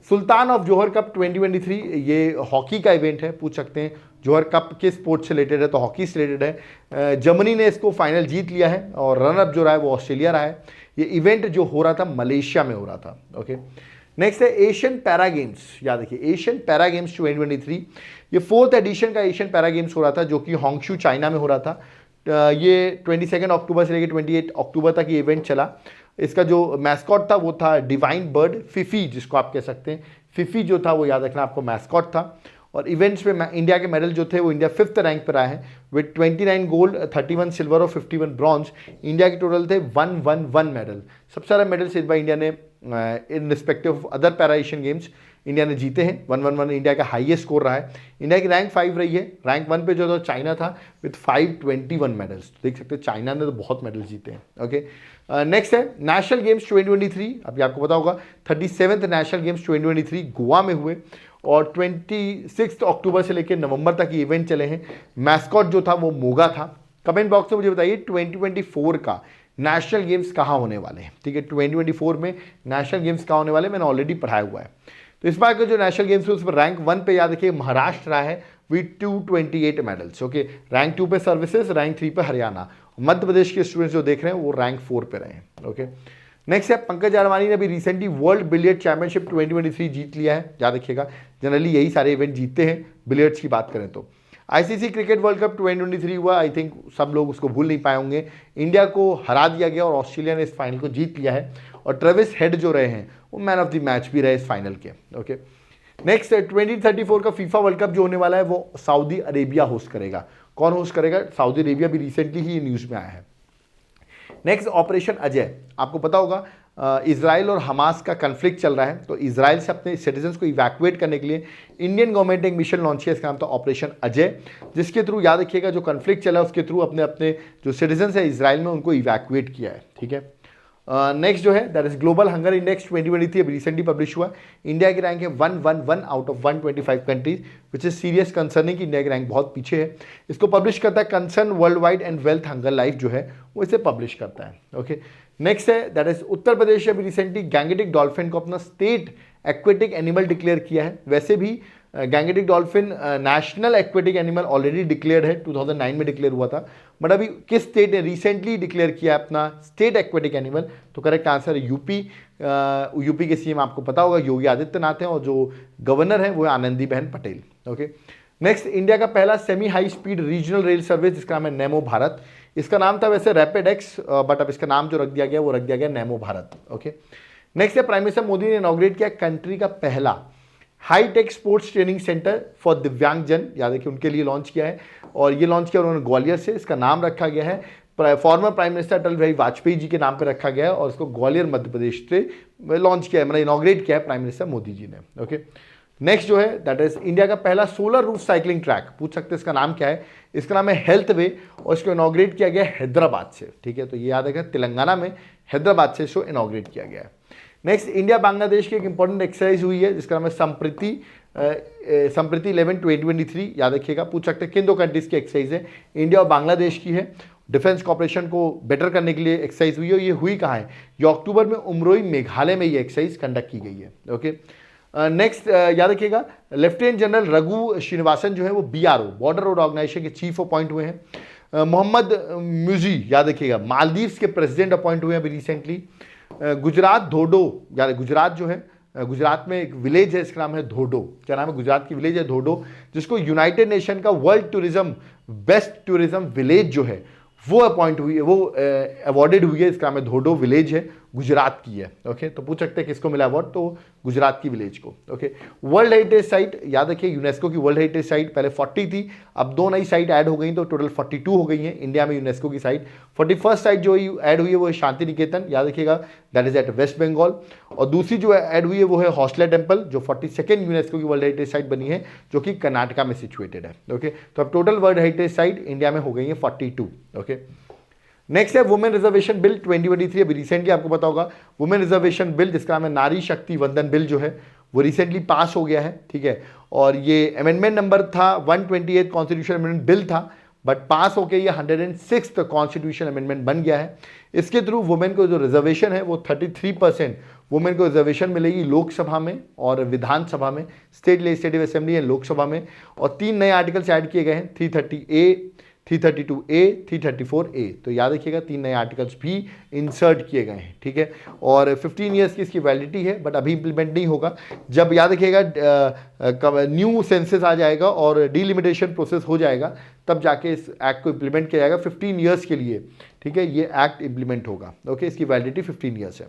सुल्तान ऑफ जोहर कप 2023 ये हॉकी का इवेंट है। पूछ सकते हैं जोहर कप किस स्पोर्ट्स से रिलेटेड है, तो हॉकी से रिलेटेड है। जर्मनी ने इसको फाइनल जीत लिया है और रन अप जो रहा है वो ऑस्ट्रेलिया रहा है। ये इवेंट जो हो रहा था मलेशिया में हो रहा था। ओके, नेक्स्ट है एशियन पैरा गेम्स। याद रखिए एशियन पैरा गेम्स 2023 ये 4th एडिशन का एशियन पैरा गेम्स हो रहा था जो कि होंगशू चाइना में हो रहा था। ये 22 अक्टूबर से लेकर 28 अक्टूबर तक ये इवेंट चला। इसका जो मैस्कॉट था वो था डिवाइन बर्ड फिफी, जिसको आप कह सकते हैं। फिफी जो था वो याद रखना आपको मैस्कॉट था। और इवेंट्स में इंडिया के मेडल जो थे वो इंडिया 5th रैंक पर आए हैं विद 29 गोल्ड, 31 सिल्वर और 51 ब्रॉन्ज। इंडिया के टोटल थे 111 मेडल। सबसे सारा मेडल्स इस बार इंडिया ने in respective of other para Asian games India ने जीते हैं। 111 इंडिया का हाईएस्ट स्कोर रहा है। इंडिया की रैंक 5 रही है। रैंक 1 पे जो था चाइना था विद 521 मेडल्स। देख सकते हैं चाइना ने तो बहुत मेडल्स जीते हैं। ओके, नेक्स्ट है नेशनल गेम्स 2023। अभी आपको पता होगा 37th नेशनल गेम्स 2023 गोवा में हुए और 26 अक्टूबर से लेकर नवंबर तक ये इवेंट चले हैं। मैस्कॉट जो था वो मोगा था। कमेंट बॉक्स में मुझे बताइए 2024 का नेशनल गेम्स कहाँ होने वाले हैं, ठीक है। 2024 में नेशनल गेम्स कहाँ होने वाले मैंने ऑलरेडी पढ़ाया हुआ है। तो इस बार के जो नेशनल गेम्स है उस पर रैंक 1 पे याद रखिए महाराष्ट्र रहा है विद 228 मेडल्स। ओके, रैंक 2 पे सर्विसेज, रैंक 3 पे हरियाणा। मध्य प्रदेश के स्टूडेंट्स जो देख रहे हैं वो रैंक 4 पे रहे हैं। ओके, नेक्स्ट है पंकज अडवाणी ने अभी रिसेंटली वर्ल्ड बिलियर्ड चैंपियनशिप 2023 जीत लिया है, याद रखिएगा जनरली यही सारे इवेंट जीतते हैं बिलियर्ड्स की बात करें तो। आईसीसी क्रिकेट वर्ल्ड कप 2023 हुआ, आई थिंक सब लोग उसको भूल नहीं पाए होंगे। इंडिया को हरा दिया गया और ऑस्ट्रेलिया ने इस फाइनल को जीत लिया है, और ट्रेविस हेड जो रहे हैं वो मैन ऑफ द मैच भी रहे इस फाइनल के। ओके, नेक्स्ट 2034 का फीफा वर्ल्ड कप जो होने वाला है वो सऊदी अरेबिया होस्ट करेगा। कौन होस्ट करेगा? सऊदी अरेबिया, भी रिसेंटली ही ये न्यूज़ में आया है। नेक्स्ट ऑपरेशन अजय, आपको पता होगा इजराइल और हमास का कन्फ्लिक्ट चल रहा है, तो इजराइल से अपने सिटीजन्स को इवैक्यूएट करने के लिए इंडियन गवर्नमेंट ने एक मिशन लॉन्च किया, इसका नाम था ऑपरेशन अजय, जिसके थ्रू याद रखिएगा जो कन्फ्लिक्ट चला है उसके थ्रू अपने अपने जो सिटीजन्स है इजराइल में उनको इवैक्यूएट किया है। ठीक है, नेक्स्ट जो है that is global hunger index 2023 अभी रिसेंटली पब्लिश हुआ। इंडिया की रैंक है 111 out of 125 countries, which is serious concerning कि इंडिया की रैंक बहुत पीछे है। इसको पब्लिश करता है concern world wide and wealth hunger life जो है वो इसे पब्लिश करता है। ओके, नेक्स्ट है दैट इज उत्तर प्रदेश अभी रिसेंटली गैंगेटिक डॉल्फिन को अपना स्टेट एक्वेटिक एनिमल डिक्लेयर किया है। वैसे भी Gangetic dolphin national aquatic animal already declare है, 2009 में डिक्लेयर हुआ था, बट अभी किस स्टेट ने रिसेंटली डिक्लेयर किया अपना स्टेट एक्वेटिक एनिमल? तो करेक्ट आंसर है यूपी। यूपी के सीएम आपको पता होगा योगी आदित्यनाथ हैं, और जो गवर्नर है वो है Anandiben Patel. Okay, next India का पहला semi high speed regional rail service जिसका नाम है नेमो भारत। इसका नाम था वैसे रैपिड एक्स, बट अब इसका नाम जो रख दिया गया वो रख दिया गया नेमो भारत। ओके, नेक्स्ट है प्राइम मिनिस्टर मोदी ने इनॉग्रेट किया कंट्री का पहला high tech sports training centre for दिव्यांगजन, याद रखिए उनके लिए लॉन्च किया है, और ये लॉन्च किया उन्होंने ग्वालियर से। इसका नाम रखा गया है former prime minister Atal Bihari Vajpayee ji के नाम पर रखा गया है, और इसको ग्वालियर मध्य प्रदेश से लॉन्च किया है, मतलब इनॉग्रेट किया है प्राइम मिनिस्टर मोदी जी ने। ओके, नेक्स्ट जो है दैट इज इंडिया का पहला सोलर रूफ साइकिलिंग ट्रैक, पूछ सकते हैं इसका नाम क्या है? इसका नाम है हेल्थ वे, और इसको इनॉग्रेट किया गया हैदराबाद से। ठीक है, तो ये याद रखें तेलंगाना में हैदराबाद से इसको इनॉग्रेट किया गया है। नेक्स्ट इंडिया बांग्लादेश की एक इंपॉर्टेंट एक्सरसाइज हुई है जिसका नाम है संप्रीति 11 2023, याद रखिएगा। पूछ सकते हैं किन दो कंट्रीज की एक्सरसाइज है? इंडिया और बांग्लादेश की है। डिफेंस कॉपरेशन को बेटर करने के लिए एक्सरसाइज हुई है। ये हुई कहाँ है? ये अक्टूबर में उमरोई मेघालय में ये एक्सरसाइज कंडक्ट की गई है। ओके, नेक्स्ट याद रखिएगा लेफ्टिनेंट जनरल रघु श्रीनिवासन जो है वो BRO बॉर्डर रोड ऑर्गेनाइजेशन के चीफ अपॉइंट हुए हैं। मोहम्मद म्यूजी याद रखिएगा मालदीव्स के प्रेसिडेंट अपॉइंट हुए हैं अभी रिसेंटली। गुजरात धोडो, याद गुजरात जो है गुजरात में एक विलेज है इसका नाम है धोडो। क्या नाम है? गुजरात की विलेज है धोडो, जिसको यूनाइटेड नेशन का world tourism best tourism village जो है वो अपॉइंट हुई है, वो अवॉर्डेड हुई है। इसका नाम है धोडो विलेज है, गुजरात की है। ओके, तो पूछ सकते हैं किसको मिला अवार्ड? तो गुजरात की विलेज को। ओके, वर्ल्ड हेरिटेज साइट याद रखिए यूनेस्को की वर्ल्ड हेरिटेज साइट पहले 40 थी, अब 2 नई साइट ऐड हो गई तो टोटल 42 हो गई हैं इंडिया में यूनेस्को की साइट। 41st साइट जो ऐड हुई है वो है शांति निकेतन, याद रखिएगा that is at West Bengal, और दूसरी जो ऐड हुई है वो है हौसला टेम्पल जो 42nd यूनेस्को की वर्ल्ड हेरिटेज साइट बनी है जो कि कर्नाटका में सिचुएटेड है। ओके, तो अब total world heritage site India में हो गई है 42। ओके, नेक्स्ट है वुमेन रिजर्वेशन बिल 2023, अभी रिसेंटली आपको पता होगा वुमेन रिजर्वेशन बिल जिसका नाम है नारी शक्ति वंदन बिल जो है वो रिसेंटली पास हो गया है। ठीक है, और ये अमेंडमेंट नंबर था 128 कॉन्स्टिट्यूशन अमेंडमेंट बिल था, बट पास होकर ये 106th कॉन्स्टिट्यूशन अमेंडमेंट बन गया है। इसके थ्रू वुमेन को जो रिजर्वेशन है वो 33% वुमेन को रिजर्वेशन मिलेगी लोकसभा में और विधानसभा में, स्टेट लेजिस्लेटिव असेंबली है लोकसभा में, और 3 नए आर्टिकल्स ऐड किए गए हैं 330A 332A 334A। तो याद रखिएगा 3 नए आर्टिकल्स भी इंसर्ट किए गए हैं। ठीक है, और 15 ईयर्स की इसकी वैलिडिटी है, बट अभी इंप्लीमेंट नहीं होगा। जब याद रखिएगा न्यू सेंसस आ जाएगा और डीलिमिटेशन प्रोसेस हो जाएगा तब जाके इस एक्ट को इंप्लीमेंट किया जाएगा 15 ईयर्स के लिए। ठीक है, ये एक्ट इंप्लीमेंट होगा। ओके, इसकी वैलिडिटी 15 ईयर्स है।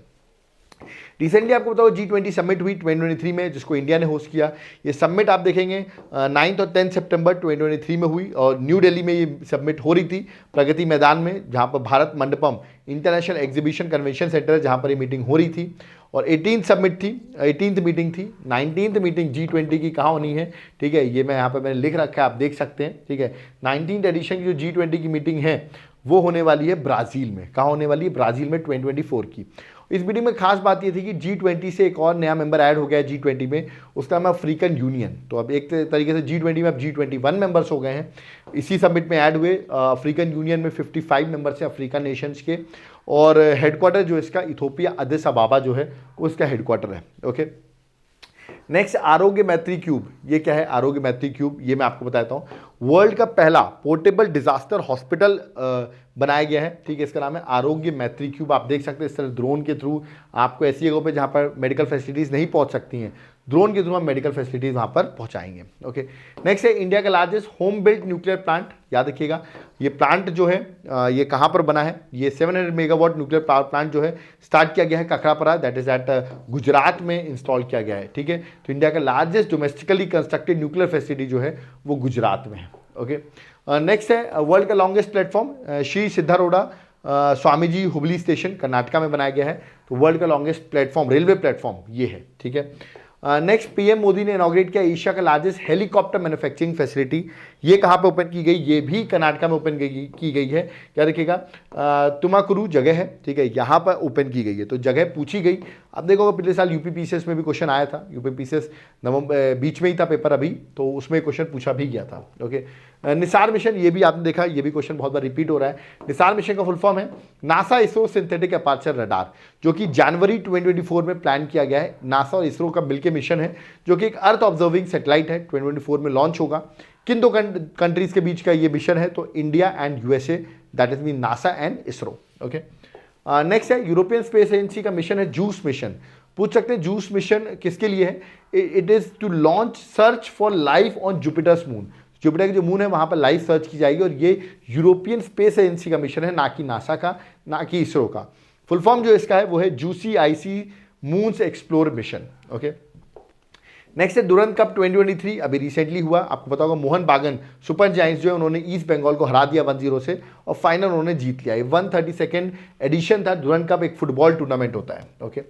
रिसेंटली आपको बताओ G20 समिट हुई 2023 में जिसको इंडिया ने होस्ट किया। ये समिट आप देखेंगे 9 और 10 सितंबर 2023 में हुई, और न्यू दिल्ली में ये समिट हो रही थी प्रगति मैदान में, जहाँ पर Bharat Mandapam international exhibition convention centre जहाँ पर ये मीटिंग हो रही थी। और 18th मीटिंग थी। 19th मीटिंग G20 की कहाँ होनी है? ठीक है, ये मैं यहाँ पर मैंने लिख रखा है, आप देख सकते हैं। ठीक है, 19th एडिशन की जो G20 की मीटिंग है वो होने वाली है ब्राज़ील में। कहाँ होने वाली है? ब्राज़ील में 2024 की। इस मीटिंग में खास बात ये थी कि G20 से एक और नया मेंबर ऐड हो गया है G20 में, उसका नाम है अफ्रीकन यूनियन। तो अब एक तरीके से G20 में अब G21 मेंबर्स हो गए हैं, इसी समिट में ऐड हुए। अफ्रीकन यूनियन में 55 मेंबर्स हैं अफ्रीकन नेशंस के, और हेडक्वार्टर जो इसका इथोपिया अदिस अबाबा जो है उसका हेडक्वार्टर है। ओके, नेक्स्ट आरोग्य मैत्री क्यूब। ये क्या है आरोग्य मैत्री क्यूब? ये मैं आपको बताता हूँ। वर्ल्ड का पहला पोर्टेबल डिजास्टर हॉस्पिटल बनाया गया है, ठीक है। इसका नाम है आरोग्य मैत्री क्यूब। आप देख सकते हैं इस तरह ड्रोन के थ्रू आपको ऐसी जगहों पे जहाँ पर मेडिकल फैसिलिटीज़ नहीं पहुँच सकती हैं, ड्रोन के थ्रू हम मेडिकल फैसिलिटीज़ वहाँ पर पहुँचाएंगे। ओके, नेक्स्ट है इंडिया का largest home built nuclear plant. याद रखिएगा ये प्लांट जो है ये कहाँ पर बना है, ये 700 मेगावाट न्यूक्लियर पावर प्लांट जो है स्टार्ट किया गया है ककरापरा, दैट इज एट गुजरात में इंस्टॉल किया गया है, ठीक है। तो इंडिया का largest domestically constructed nuclear facility जो है वो गुजरात में है। ओके, नेक्स्ट है वर्ल्ड का longest platform Shri सिद्धारूढ़ा Swami ji Hubli station Karnataka में बनाया गया है। तो वर्ल्ड का लॉन्गेस्ट प्लेटफॉर्म रेलवे प्लेटफॉर्म ये है, ठीक है। नेक्स्ट पीएम मोदी ने इनॉग्रेट किया एशिया का लार्जेस्ट हेलीकॉप्टर मैन्युफैक्चरिंग फैसिलिटी। ये कहाँ पे ओपन की गई, ये भी कर्नाटका में ओपन की गई है। क्या देखिएगा तुमाकुरू जगह है, ठीक है, यहाँ पर ओपन की गई है। तो जगह पूछी गई, अब देखोगे पिछले साल यूपी पीसीएस में भी क्वेश्चन आया था, यूपी पीसीएस नवंबर बीच में ही था पेपर अभी, तो उसमें क्वेश्चन पूछा भी गया था। ओके, निसार मिशन ये भी आपने देखा, ये भी क्वेश्चन बहुत बार रिपीट हो रहा है। निसार मिशन का फुल फॉर्म है NASA ISRO synthetic aperture radar, जो कि जनवरी 2024 में प्लान किया गया है। नासा और इसरो का मिलकर मिशन है जो कि एक अर्थ ऑब्जर्विंग सैटेलाइट है, 2024 में लॉन्च होगा। किन दो कंट्रीज के बीच का ये मिशन है, तो India and USA, that is mean NASA and ISRO. Okay, next है यूरोपियन स्पेस एजेंसी का मिशन है जूस मिशन। पूछ सकते हैं जूस मिशन किसके लिए है, it is to launch search for life on Jupiter's moon. Jupiter की जो मून है वहां पर लाइफ सर्च की जाएगी, और ये यूरोपियन स्पेस एजेंसी का मिशन है, ना कि नासा का, ना कि इसरो का। फुल फॉर्म जो इसका है वो है juicy IC moons explore mission. Okay, next है दुरंत कप 2023 अभी रिसेंटली हुआ। आपको पता होगा मोहन बागान सुपर जायंट्स जो है उन्होंने ईस्ट बंगाल को हरा दिया 1-0 से, और फाइनल उन्होंने जीत लिया। 132nd एडिशन था दुरंत कप, एक फुटबॉल टूर्नामेंट होता है। ओके,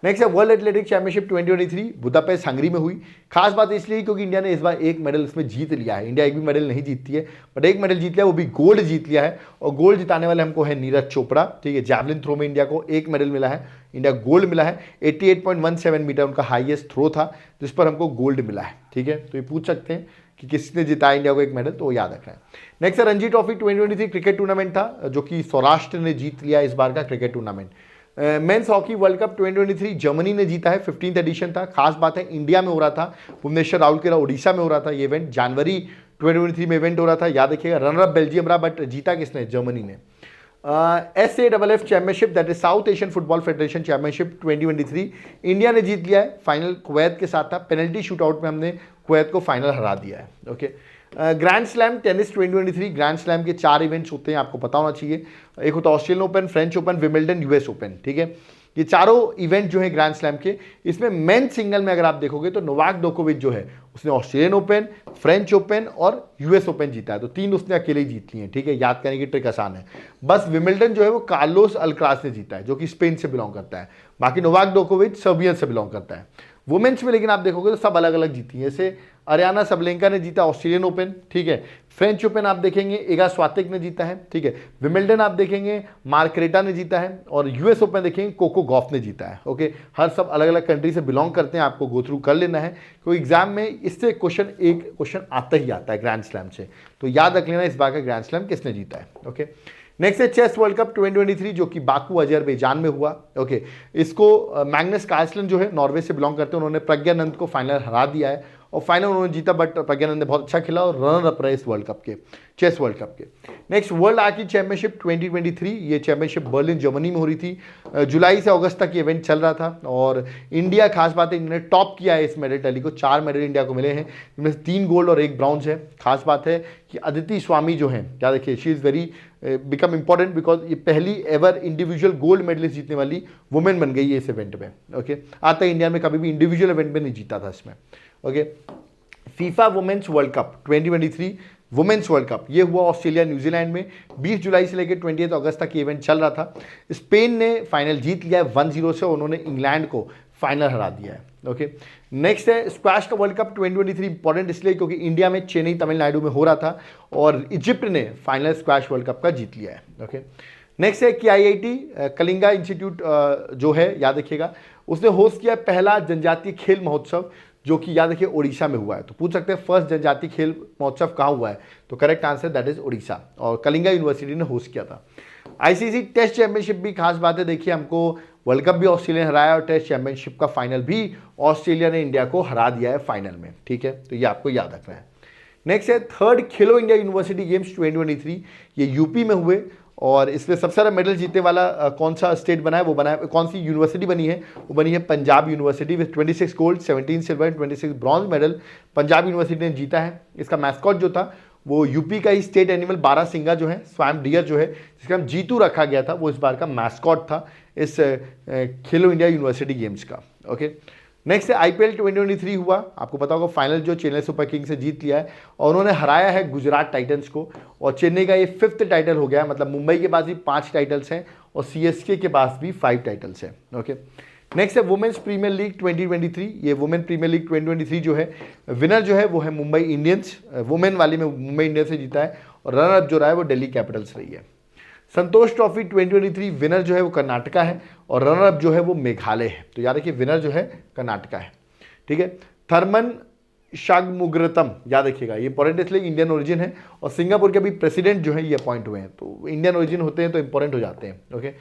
नेक्स्ट है world athletic championship 2023 Budapest Hungary में हुई। खास बात इसलिए क्योंकि इंडिया ने इस बार एक मेडल इसमें जीत लिया है। इंडिया एक भी मेडल नहीं जीतती है, बट एक मेडल जीत लिया, वो भी गोल्ड जीत लिया है। और गोल्ड जिताने वाले हमको है नीरज चोपड़ा, ठीक है। जैवलिन थ्रो में इंडिया को एक मेडल मिला है, इंडिया गोल्ड मिला है। 88.17 मीटर उनका हाईएस्ट थ्रो था जिस पर हमको गोल्ड मिला है, ठीक है। तो ये पूछ सकते हैं कि किसने जिताया इंडिया को एक मेडल, तो याद रखना है। नेक्स्ट है रणजी ट्रॉफी 2023 क्रिकेट टूर्नामेंट था जो कि सौराष्ट्र ने जीत लिया इस बार का cricket tournament. Men's hockey world cup 2023 Germany ने जीता है, 15th एडिशन था। खास बात है इंडिया में हो रहा था, भुवनेश्वर राउरकेला उड़ीसा में हो रहा था। ये इवेंट जनवरी 2023 में इवेंट हो रहा था, याद रखिएगा। रनर अप बेल्जियम रहा, बट जीता किसने, जर्मनी ने। SAFF championship that is south Asian football federation championship 2023 India ने जीत लिया है। फाइनल कुवैत के साथ था, पेनल्टी शूटआउट में हमने कुवैत को फाइनल हरा दिया है। Okay, grand slam tennis 2023 grand slam के 4 इवेंट्स होते हैं, आपको पता होना चाहिए। एक होता है Australian open, French open, विमिल्टन, US open, ठीक है। ये चारों इवेंट जो है ग्रैंड स्लैम के, इसमें मेन सिंगल में अगर आप देखोगे तो नोवाक जोकोविच जो है उसने ऑस्ट्रेलियन ओपन, फ्रेंच ओपन और यूएस ओपन जीता है। तो 3 उसने अकेले ही जीत लिए हैं, ठीक है। याद करने की ट्रिक आसान है। बस विमिल्टन जो है वो कार्लोस अल्क्राज ने जीता है जो कि स्पेन से बिलोंग करता है। बाकी नोवाक जोकोविच सर्बियन से बिलोंग करता है। वुमेन्स में लेकिन आप देखोगे तो सब अलग अलग जीती हैं। जैसे अरियाना सबलेंका ने जीता ऑस्ट्रेलियन ओपन, ठीक है। फ्रेंच ओपन आप देखेंगे इगा स्वातिक ने जीता है, ठीक है। विमिल्टन आप देखेंगे मार्करेटा ने जीता है, और यूएस ओपन देखेंगे कोको गॉफ ने जीता है। ओके, हर सब अलग अलग कंट्री से बिलोंग करते हैं, आपको गो थ्रू कर लेना है क्योंकि एग्जाम में इससे एक क्वेश्चन आता ही आता है ग्रैंड स्लैम से। तो याद रख लेना इस बार का ग्रैंड स्लैम किसने जीता है। ओके, नेक्स्ट है चेस वर्ल्ड कप 2023 जो कि बाकू अजरबैजान में हुआ। ओके, इसको मैग्नस कार्लसन जो है नॉर्वे से बिलोंग करते हैं, उन्होंने प्रज्ञानंद को फाइनल हरा दिया है और फाइनल उन्होंने जीता, बट प्रज्ञानंद ने बहुत अच्छा खेला और रनर अप रहे इस वर्ल्ड कप के, चेस वर्ल्ड कप के। नेक्स्ट वर्ल्ड आर्चरी चैंपियनशिप 2023, ये चैंपियनशिप बर्लिन जर्मनी में हो रही थी। जुलाई से अगस्त तक ये इवेंट चल रहा था और इंडिया, खास बात है इन्होंने टॉप किया है इस मेडल टैली को। 4 मेडल इंडिया को मिले हैं, जिनमें से 3 गोल्ड और 1 ब्राउन्ज है। खास बात है कि अदिति स्वामी जो हैं, क्या देखिए, she is very become important because ये पहली एवर इंडिविजुअल गोल्ड मेडलिस्ट जीतने वाली वुमेन बन गई है इस इवेंट में। ओके, आज तक इंडिया में कभी भी इंडिविजुअल इवेंट में नहीं जीता था इसमें। Okay, FIFA women's world cup 2023 women's world cup ये हुआ ऑस्ट्रेलिया न्यूजीलैंड में। 20 जुलाई से लेकर 28 अगस्त तक ये इवेंट चल रहा था। स्पेन ने फाइनल जीत लिया है 1-0 से, उन्होंने इंग्लैंड को फाइनल हरा दिया है। ओके, नेक्स्ट है स्क्वैश का वर्ल्ड कप 2023, इंपॉर्टेंट इसलिए क्योंकि इंडिया में चेन्नई तमिलनाडु में हो रहा था और इजिप्ट ने फाइनल स्क्वैश वर्ल्ड कप का जीत लिया है। ओके, नेक्स्ट है कि IIT कलिंगा इंस्टीट्यूट जो है, याद रखिएगा, उसने होस्ट किया पहला जनजातीय खेल महोत्सव जो कि याद रखिए उड़ीसा में हुआ है। तो पूछ सकते हैं फर्स्ट जनजातीय खेल महोत्सव कहाँ हुआ है, तो correct answer that is Orissa और कलिंगा यूनिवर्सिटी ने होस्ट किया था। ICC टेस्ट चैंपियनशिप भी खास बात है, देखिए हमको वर्ल्ड कप भी ऑस्ट्रेलिया ने हराया और टेस्ट चैंपियनशिप का फाइनल भी ऑस्ट्रेलिया ने इंडिया को हरा दिया है फाइनल में, ठीक है। तो ये आपको याद रखना है। नेक्स्ट है 3rd खेलो इंडिया यूनिवर्सिटी गेम्स 2023, ये यूपी में हुए और इसमें सबसे ज़्यादा मेडल जीतने वाला कौन सा स्टेट बना है, वो बना है, कौन सी यूनिवर्सिटी बनी है, वो बनी है Punjab university with 26 gold, 17 silver, 26 bronze medal Punjab university ने जीता है। इसका मैस्कॉट जो था वो यूपी का ही स्टेट एनिमल बारहसिंगा जो है, स्वैम्प डियर जो है, जिसका नाम जीतू रखा गया था, वो इस बार का मैस्कॉट था इस खेलो इंडिया यूनिवर्सिटी गेम्स का। ओके, नेक्स्ट है IPL 2023 हुआ, आपको पता होगा फाइनल जो चेन्नई सुपर किंग्स से जीत लिया है और उन्होंने हराया है गुजरात टाइटंस को, और चेन्नई का ये 5th टाइटल हो गया है, मतलब मुंबई के पास भी 5 टाइटल्स हैं और CSK के पास भी 5 टाइटल्स हैं। ओके, नेक्स्ट है वुमेन्स प्रीमियर लीग 2023। ये वुमेन प्रीमियर लीग 2023 जो है विनर जो है वो है मुंबई इंडियंस, वुमेन वाली में मुंबई इंडियंस से जीता है, और रनर अप जो रहा है वो दिल्ली कैपिटल्स रही है। संतोष ट्रॉफी 2023 विनर जो है वो कर्नाटका है और रनर अप जो है वो मेघालय है। तो याद रखिए विनर जो है कर्नाटका है, ठीक है। थर्मन शागमुग्रतम, याद रखिएगा ये इंपॉर्टेंट इसलिए इंडियन ओरिजिन है, और सिंगापुर के अभी प्रेसिडेंट जो है ये अपॉइंट हुए हैं, तो इंडियन ओरिजिन होते हैं तो इंपॉर्टेंट हो जाते हैं। ओके,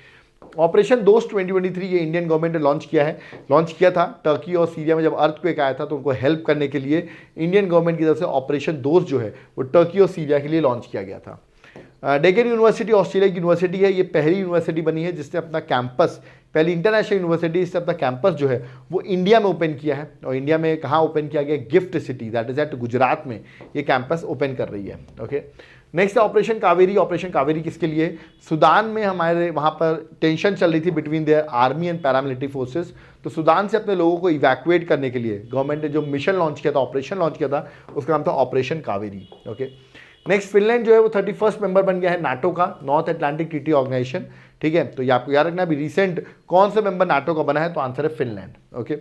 ऑपरेशन दोस्त 2023 ये इंडियन गवर्नमेंट ने लॉन्च किया था टर्की और सीरिया में जब अर्थक्वेक आया था, तो उनको हेल्प करने के लिए इंडियन गवर्नमेंट की तरफ से ऑपरेशन दोस्त जो है वो टर्की और सीरिया के लिए लॉन्च किया गया था। डेकन यूनिवर्सिटी ऑस्ट्रेलिया की यूनिवर्सिटी है, ये पहली यूनिवर्सिटी बनी है जिसने अपना कैंपस, पहली इंटरनेशनल यूनिवर्सिटी जिसने अपना कैंपस जो है वो इंडिया में ओपन किया है, और इंडिया में कहाँ ओपन किया गया, gift city that is at Gujarat में ये कैंपस ओपन कर रही है। ओके, नेक्स्ट है ऑपरेशन कावेरी। ऑपरेशन कावेरी किसके लिए, सूडान में हमारे वहाँ पर टेंशन चल रही थी between their army and paramilitary forces, तो सूडान से अपने लोगों को इवैक्यूएट करने के लिए गवर्नमेंट ने जो मिशन लॉन्च किया था, ऑपरेशन लॉन्च किया था, उसका नाम था operation Kaveri. Okay, next Finland जो है वो 31st मेंबर बन गया है नाटो का, नॉर्थ अटलांटिक ट्रीटी ऑर्गेनाइजेशन, ठीक है। तो ये आपको याद रखना, अभी रिसेंट कौन सा मेंबर नाटो का बना है, तो आंसर है फिनलैंड। Okay,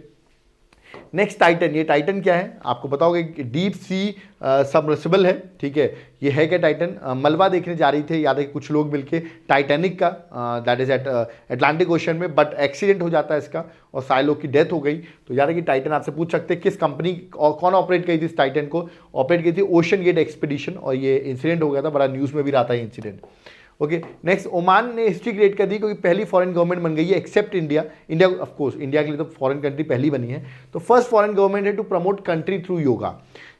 next Titan. ये टाइटन क्या है आपको पता होगा, डीप सी सबमर्सिबल है, ठीक है। ये है क्या टाइटन, मलबा देखने जा रही थे याद है कुछ लोग मिलके टाइटैनिक का, that is at Atlantic Ocean में, बट एक्सीडेंट हो जाता है इसका और सारे लोग की डेथ हो गई। तो याद है कि टाइटन आपसे पूछ सकते हैं किस कंपनी और कौन ऑपरेट की थी इस टाइटन को, ऑपरेट की थी ओशन गेट एक्सपीडिशन, और ये इंसिडेंट हो गया था, बड़ा न्यूज़ में भी रहा था ये इंसिडेंट। ओके, नेक्स्ट ओमान ने हिस्ट्री क्रिएट कर दी क्योंकि पहली फॉरेन गवर्नमेंट बन गई है except India. India of course India के लिए तो फॉरेन कंट्री पहली बनी है, तो फर्स्ट फॉरेन गवर्नमेंट है to promote country through yoga,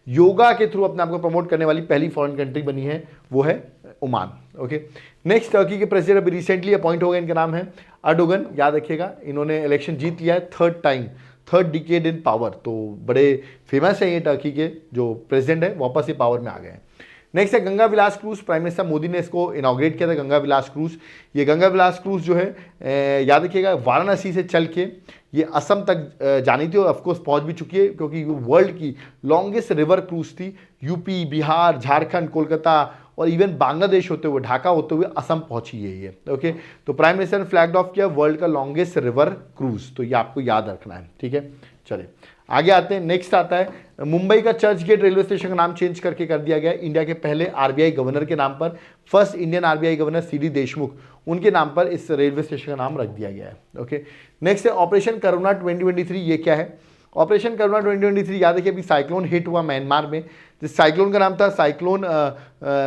yoga के थ्रू अपने आप को प्रमोट करने वाली पहली फॉरेन कंट्री बनी है, वो है ओमान। ओके, नेक्स्ट टर्की के प्रेसिडेंट अभी रिसेंटली अपॉइंट हो गए, इनका नाम है अर्डोगन, याद रखिएगा इन्होंने इलेक्शन जीत लिया है थर्ड डिकेड इन पावर, तो बड़े फेमस है ये टर्की के जो प्रेसिडेंट है, वापस ये पावर में आ गए हैं। नेक्स्ट है गंगा विलास क्रूज, प्राइम मिनिस्टर मोदी ने इसको इनॉग्रेट किया था गंगा विलास क्रूज। ये गंगा विलास क्रूज जो है याद रखिएगा वाराणसी से चल के ये असम तक जानी थी और ऑफकोर्स पहुंच भी चुकी है, क्योंकि ये वर्ल्ड की लॉन्गेस्ट रिवर क्रूज थी। यूपी, बिहार, झारखंड, कोलकाता और इवन बांग्लादेश होते हुए, ढाका होते हुए असम पहुंची है ये। ओके, तो प्राइम मिनिस्टर ने फ्लैग ऑफ किया वर्ल्ड का लॉन्गेस्ट रिवर क्रूज, तो ये आपको याद रखना है, ठीक है। चलिए आगे आते हैं, नेक्स्ट आता है मुंबई का चर्च गेट रेलवे स्टेशन का नाम चेंज करके कर दिया गया इंडिया के पहले RBI गवर्नर के नाम पर, first Indian RBI governor CD Deshmukh, उनके नाम पर इस रेलवे स्टेशन का नाम रख दिया गया है। ओके, नेक्स्ट है ऑपरेशन करुणा 2023। ये क्या है ऑपरेशन करुणा 2023, याद है कि अभी साइक्लोन हिट हुआ म्यांमार में, जिस साइक्लोन का नाम था साइक्लोन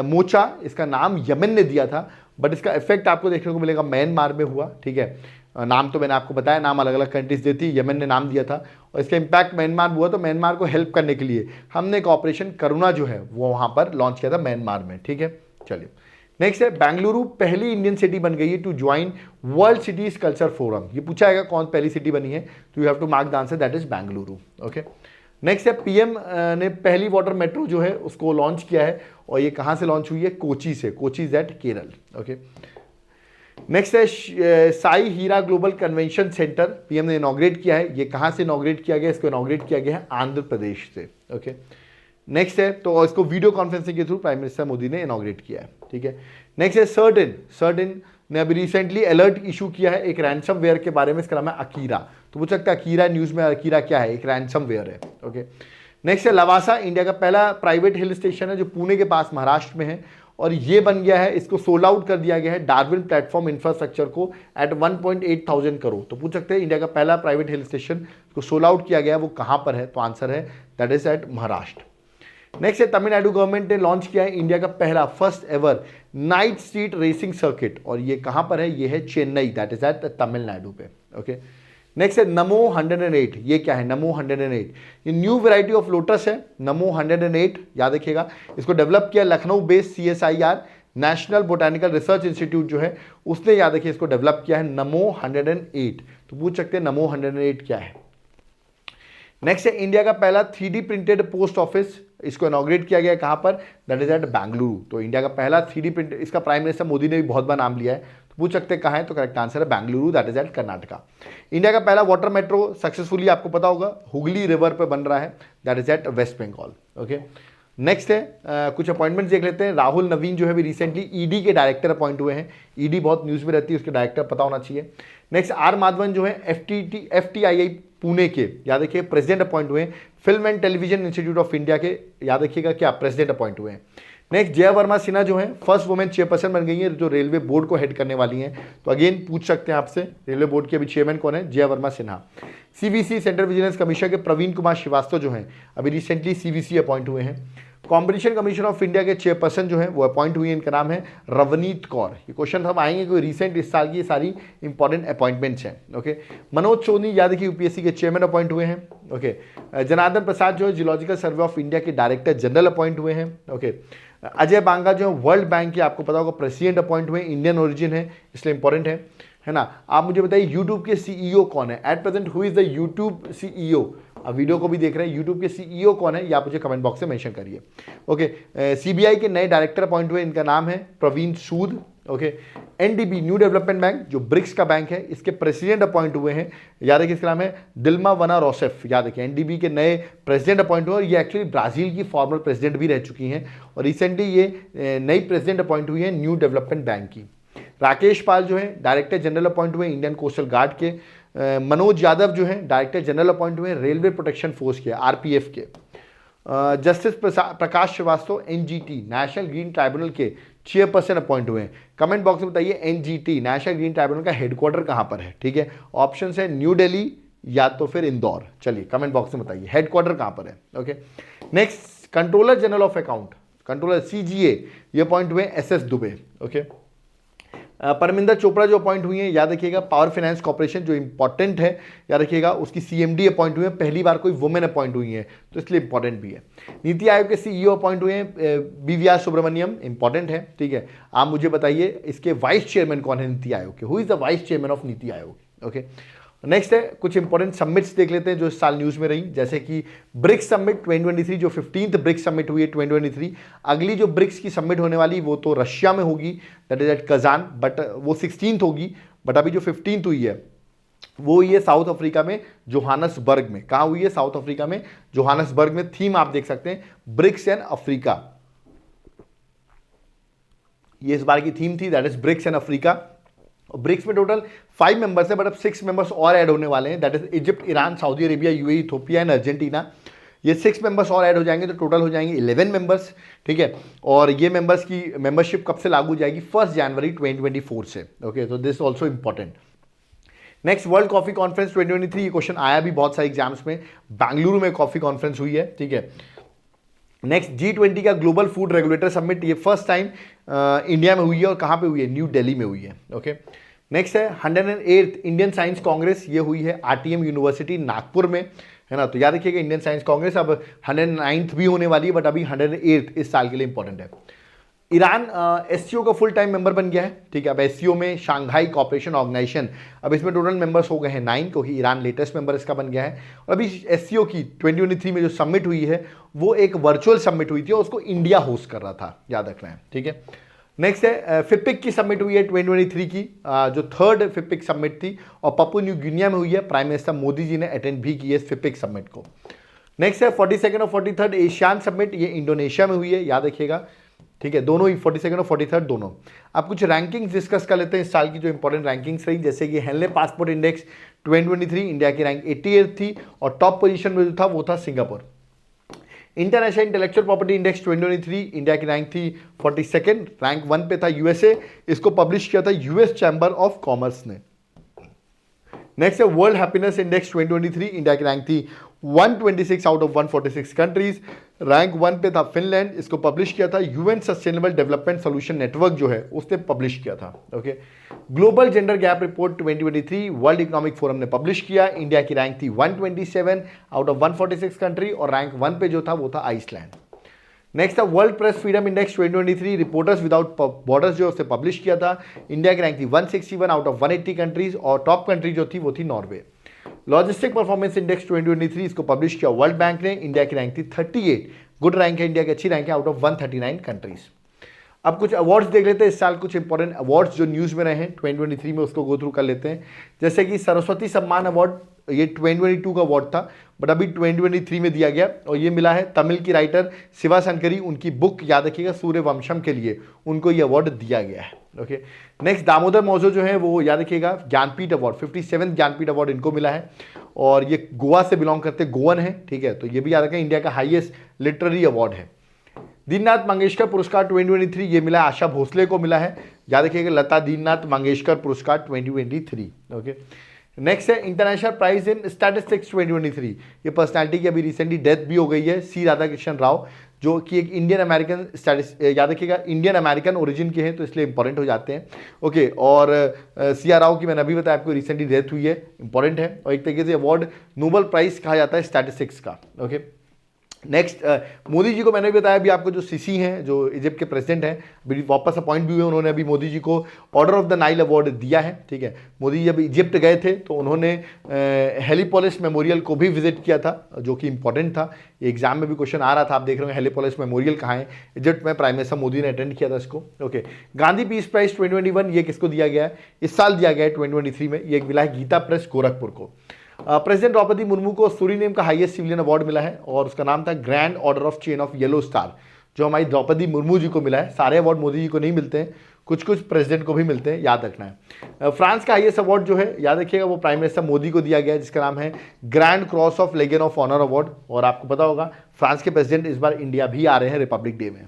मोचा, इसका नाम यमन ने दिया था, बट इसका इफेक्ट आपको देखने को मिलेगा म्यांमार में हुआ, ठीक है। नाम तो मैंने आपको बताया, नाम अलग अलग कंट्रीज देती, यमन ने नाम दिया था और इसका इम्पैक्ट म्यांमार हुआ, तो म्यांमार को हेल्प करने के लिए हमने एक ऑपरेशन करुणा जो है वो वहाँ पर लॉन्च किया था म्यांमार में, ठीक है। चलिए नेक्स्ट है बेंगलुरु पहली इंडियन सिटी बन गई है to join world cities culture forum. ये पूछा जाएगा कौन पहली सिटी बनी है, तो you have to mark the answer, that is Bengaluru. Okay, next है PM ने पहली वाटर मेट्रो जो है उसको लॉन्च किया है, और ये कहाँ से लॉन्च हुई है, कोची से, Kochi is at Kerala. Okay, next है Sai Hira global convention centre, PM ने इनॉग्रेट किया है, ये कहाँ से इनॉग्रेट किया गया, इसको इनॉग्रेट किया गया है आंध्र प्रदेश से। ओके, नेक्स्ट है तो इसको वीडियो कॉन्फ्रेंसिंग के थ्रू प्राइम मिनिस्टर मोदी ने इनॉग्रेट किया है, ठीक है। नेक्स्ट है सर्टेन ने अभी रिसेंटली अलर्ट इशू किया है एक रैंसम वेयर के बारे में, इसका नाम है अकीरा। तो पूछ सकता है अकीरा न्यूज़ में, अकीरा क्या है, एक रैंसम वेयर है। ओके, नेक्स्ट है लवासा, इंडिया का पहला प्राइवेट हिल स्टेशन है जो पुणे के पास महाराष्ट्र में है, और ये बन गया है, इसको सोल्ड आउट कर दिया गया है डार्विन प्लेटफॉर्म इंफ्रास्ट्रक्चर को एट 1.8 थाउजेंड करोड़। तो पूछ सकते हैं इंडिया का पहला प्राइवेट हिल स्टेशन को सोल्ड आउट किया गया है वो कहाँ पर है, तो आंसर है that is at Maharashtra. Next है तमिलनाडु गवर्नमेंट ने लॉन्च किया है इंडिया का पहला first ever night street racing circuit, और ये कहाँ पर है, ये है Chennai, that is at Tamil Nadu पे। ओके, नेक्स्ट है नमो 108। ये क्या है नमो 108, ये न्यू वैरायटी ऑफ लोटस है नमो 108, याद रखिएगा। इसको डेवलप किया Lucknow based CSIR national botanical research institute जो है उसने याद रखिए इसको डेवलप किया है, नमो 108। तो पूछ सकते हैं नमो 108 क्या है। नेक्स्ट है इंडिया का पहला 3D प्रिंटेड पोस्ट ऑफिस, इसको इनॉग्रेट किया गया कहां पर, दैट इज एट बेंगलुरु। तो इंडिया का पहला 3D प्रिंट, इसका प्राइम मिनिस्टर मोदी ने भी बहुत बार नाम लिया है, तो पूछ सकते हैं कहां है, तो करेक्ट आंसर है Bengaluru, that is at Karnataka. India का पहला वाटर मेट्रो सक्सेसफुली आपको पता होगा हुगली रिवर पर बन रहा है, that is at West Bengal. Okay, next है कुछ अपॉइंटमेंट्स देख लेते हैं। राहुल नवीन जो है भी रिसेंटली ईडी के डायरेक्टर अपॉइंट हुए हैं, ईडी बहुत न्यूज़ में रहती है, उसके डायरेक्टर पता होना चाहिए। नेक्स्ट आर माधवन जो है FTII पुणे के, याद रखिए प्रेसिडेंट अपॉइंट हुए हैं, film and television institute of India के, याद रखिएगा क्या प्रेसिडेंट अपॉइंट हुए हैं। नेक्स्ट जया वर्मा सिन्हा जो है फर्स्ट वुमेन चेयरपर्सन बन गई है, जो रेलवे बोर्ड को हेड करने वाली हैं। तो अगेन पूछ सकते हैं आपसे रेलवे बोर्ड के अभी चेयरमैन कौन है, Jaya Verma Sinha. CVC central vigilance commission के प्रवीण कुमार श्रीवास्तव जो हैं अभी रिसेंटली CVC अपॉइंट हुए हैं। कॉम्पिटिशन कमीशन ऑफ इंडिया के चेयरपर्सन जो है वो अपॉइंट हुई है, इनका नाम है रवनीत कौर। ये क्वेश्चन हम आएंगे कोई रिसेंट इस साल की, ये सारी इंपॉर्टेंट अपॉइंटमेंट्स हैं। ओके, मनोज सोनी याद रखिए UPSC के चेयरमैन अपॉइंट हुए हैं। ओके, जनार्दन प्रसाद जो है जियोलॉजिकल सर्वे ऑफ इंडिया के डायरेक्टर जनरल अपॉइंट हुए हैं। ओके, अजय बांगा जो है वर्ल्ड बैंक के आपको पता होगा प्रेसिडेंट अपॉइंट हुए, इंडियन ओरिजिन है इसलिए इंपॉर्टेंट है ना। आप मुझे बताइए यूट्यूब के CEO कौन है at present, who is the YouTube CEO। अब वीडियो को भी देख रहे हैं, यूट्यूब के CEO कौन है ये आप मुझे कमेंट बॉक्स में मेंशन करिए। ओके, CBI के नए डायरेक्टर अपॉइंट हुए, इनका नाम है Praveen Sood. Okay, NDB new development bank जो ब्रिक्स का बैंक है, इसके प्रेसिडेंट अपॉइंट हुए हैं, याद रखिए इसका नाम है दिल्मा वना रोसेफ। याद रखिए NDB के नए प्रेसिडेंट अपॉइंट हुए, और ये एक्चुअली ब्राजील की फॉर्मर प्रेसिडेंट भी रह चुकी हैं, और रिसेंटली ये नई प्रेसिडेंट अपॉइंट हुई है न्यू डेवलपमेंट बैंक की। राकेश पाल जो है डायरेक्टर जनरल अपॉइंट हुए इंडियन कोस्टल गार्ड के। मनोज यादव जो है डायरेक्टर जनरल अपॉइंट हुए रेलवे प्रोटेक्शन फोर्स के, RPF के। Justice Prakash Shrivastava NGT national green tribunal के चेयरपर्सन अपॉइंट हुए हैं। कमेंट बॉक्स में बताइए NGT नेशनल ग्रीन ट्राइब्यूनल का हेडक्वार्टर कहाँ पर है, ठीक है। ऑप्शन है न्यू दिल्ली या तो फिर इंदौर, चलिए कमेंट बॉक्स में बताइए हेडक्वार्टर कहाँ पर है। Okay, next controller general of account, controller CGA ये अपॉइंट हुए SS दुबे। ओके, परमिंदर चोपड़ा जो अपॉइंट हुई है, याद रखिएगा पावर फाइनेंस कॉर्पोरेशन जो इंपॉर्टेंट है, याद रखिएगा उसकी CMD अपॉइंट हुए हैं, पहली बार कोई वुमेन अपॉइंट हुई है तो इसलिए इंपॉर्टेंट भी है। नीति आयोग के CEO अपॉइंट हुए हैं BVR सुब्रमण्यम, इंपॉर्टेंट है, ठीक है। आप मुझे बताइए इसके वाइस चेयरमैन कौन है नीति आयोग के, who is the vice chairman of NITI Aayog. Okay, next है कुछ इंपॉर्टेंट समिट्स देख लेते हैं जो इस साल न्यूज़ में रही, जैसे कि ब्रिक्स समिट 2023 जो 15th ब्रिक्स समिट हुई है 2023। अगली जो ब्रिक्स की समिट होने वाली वो तो रशिया में होगी, that is at Kazan, but वो 16th होगी, बट अभी जो 15th हुई है वो हुई है साउथ अफ्रीका में जोहानसबर्ग में। कहाँ हुई है, साउथ अफ्रीका में जोहानसबर्ग में। थीम आप देख सकते हैं ब्रिक्स एंड अफ्रीका, ये इस बार की थीम थी, that is BRICS and Africa. BRICS में टोटल 5 मेंबर्स है, बट अब 6 मेंबर्स और ऐड होने वाले हैं, that is Egypt, Iran, Saudi Arabia, UAE, Ethiopia and Argentina. ये 6 मेंबर्स और ऐड हो जाएंगे तो टोटल हो जाएंगे 11 मेंबर्स, ठीक है। और ये मेंबर्स की मेंबरशिप कब से लागू हो जाएगी, 1 जनवरी 2024 से। ओके, तो this also important. Next world coffee conference 2023, ये क्वेश्चन आया भी बहुत सारे एग्जाम्स में, बेंगलुरु में कॉफी कॉन्फ्रेंस हुई है, ठीक है। नेक्स्ट G20 का ग्लोबल फूड रेगुलेटर समिट, ये फर्स्ट टाइम इंडिया में हुई है, और कहाँ पे हुई है, न्यू दिल्ली में हुई है। ओके, नेक्स्ट है 108th इंडियन साइंस कांग्रेस, ये हुई है RTM यूनिवर्सिटी नागपुर में, है ना। तो याद रखिएगा इंडियन साइंस कांग्रेस अब 109th भी होने वाली है, बट अभी 108th इस साल के लिए इंपॉर्टेंट है। ईरान SCO का फुल टाइम मेंबर बन गया है, ठीक है। अब SCO में शांघाई कॉपरेशन ऑर्गेनाइजेशन, अब इसमें टोटल मेंबर्स हो गए हैं 9, क्योंकि ईरान लेटेस्ट मेंबर इसका बन गया है। और अभी SCO की 2023 में जो समिट हुई है वो एक वर्चुअल समिट हुई थी, और उसको इंडिया होस्ट कर रहा था, याद रखना है, ठीक है। नेक्स्ट है FIPIC की समिट हुई है 2023 की, जो 3rd FIPIC समिट थी, और पप्पू न्यू गिनिया में हुई है। प्राइम मिनिस्टर मोदी जी ने अटेंड भी की है FIPIC समिट को। नेक्स्ट है 42nd और 43rd एशियान समिट, ये इंडोनेशिया में हुई है, याद रखिएगा, ठीक है। दोनों ही 42nd और 43rd दोनों। आप कुछ रैंकिंग्स डिस्कस कर लेते हैं इस साल की जो इंपॉर्टेंट रैंकिंग्स रही, जैसे कि हेनले पासपोर्ट इंडेक्स 2023 इंडिया की रैंक 88 थी, और टॉप पोजीशन में जो था वो था Singapore. International intellectual property index 2023 India की रैंक थी 42nd, रैंक 1 पे था USA, इसको पब्लिश किया था US चैम्बर ऑफ कॉमर्स ने। नेक्स्ट है वर्ल्ड हैप्पीनेस इंडेक्स 2023 इंडिया की रैंक थी 126 आउट ऑफ 146 कंट्रीज, रैंक 1 पे था फिनलैंड, इसको पब्लिश किया था UN sustainable development solution network जो है उसने पब्लिश किया था। Okay, global gender gap report 2023 world economic forum ने पब्लिश किया, इंडिया की रैंक थी 127 आउट ऑफ 146 कंट्री, और रैंक 1 पे जो था वो था आइसलैंड। नेक्स्ट था world press freedom index 2023, reporters without borders जो उससे पब्लिश किया था। इंडिया की रैंक थी 161 आउट ऑफ 180 कंट्रीज और टॉप कंट्री जो थी वो थी नॉर्वे। लॉजिस्टिक परफॉर्मेंस इंडेक्स 2023 इसको पब्लिश किया वर्ल्ड बैंक ने। इंडिया की रैंक थी 38, गुड रैंक है, इंडिया की अच्छी रैंक है आउट ऑफ 139 कंट्रीज। अब कुछ अवार्ड्स देख लेते हैं इस साल, कुछ इंपॉर्टेंट अवार्ड्स जो न्यूज़ में रहे हैं 2023 में, उसको गो थ्रू कर लेते हैं। जैसे कि सरस्वती सम्मान अवार्ड, ये 2022 का अवार्ड था बट अभी 2023 में दिया गया और ये मिला है तमिल की राइटर शिवा शंकरी, उनकी बुक याद रखिएगा सूर्यवंशम के लिए उनको ये अवार्ड दिया गया है। ओके, नेक्स्ट दामोदर मौजो जो है वो याद रखिएगा ज्ञानपीठ अवार्ड 57 ज्ञानपीठ अवार्ड इनको मिला है और ये गोवा से बिलोंग करते गोवन है, ठीक है, तो ये भी याद रखें इंडिया का हाईएस्ट लिटरेरी अवार्ड है। दीननाथ मंगेशकर पुरस्कार 2023 ये मिला आशा भोसले को मिला है, याद रखिएगा लता दीननाथ मंगेशकर पुरस्कार 2023। ओके, नेक्स्ट है इंटरनेशनल प्राइज इन स्टैटिस्टिक्स 2023, ये पर्सनालिटी की अभी रिसेंटली डेथ भी हो गई है, सी राधाकृष्णन राव, जो कि एक इंडियन अमेरिकन याद रखिएगा इंडियन अमेरिकन ओरिजिन के हैं तो इसलिए इंपॉर्टेंट हो जाते हैं। ओके, और सी आर राव की मैंने अभी बताया आपको रिसेंटली डेथ हुई है, इंपॉर्टेंट है और एक तरीके से अवार्ड नोबेल प्राइज कहा जाता है स्टैटिस्टिक्स का। ओके, नेक्स्ट मोदी जी को मैंने भी बताया अभी आपको, जो सीसी हैं जो इजिप्ट के प्रेसिडेंट हैं अभी वापस अपॉइंट भी हुए, उन्होंने अभी मोदी जी को order of the Nile award दिया है। ठीक है, मोदी जी जब इजिप्ट गए थे तो उन्होंने हेलीपोलिस मेमोरियल को भी विजिट किया था जो कि इंपॉर्टेंट था, एग्जाम में भी क्वेश्चन आ रहा था, आप देख रहे हो हेलीपोलिस मेमोरियल कहाँ है, इजिप्ट में, प्राइम मिनिस्टर मोदी ने अटेंड किया था इसको। ओके, गांधी पीस प्राइज 2021 ये किसको दिया गया है, इस साल दिया गया है 2023 में, ये मिला है गीता प्रेस गोरखपुर को। प्रेसिडेंट द्रौपदी मुर्मू को सूरीनेम का हाईएस्ट सिविलियन अवार्ड मिला है और उसका नाम था grand order of chain of yellow star, जो हमारी द्रौपदी मुर्मू जी को मिला है। सारे अवार्ड मोदी जी को नहीं मिलते हैं, कुछ कुछ प्रेसिडेंट को भी मिलते हैं, याद रखना है। फ्रांस का हाईएस्ट अवार्ड जो है याद रखिएगा वो प्राइम मिनिस्टर मोदी को दिया गया है, जिसका नाम है grand cross of legion of honour award, और आपको पता होगा फ्रांस के प्रेसिडेंट इस बार इंडिया भी आ रहे हैं रिपब्लिक डे में।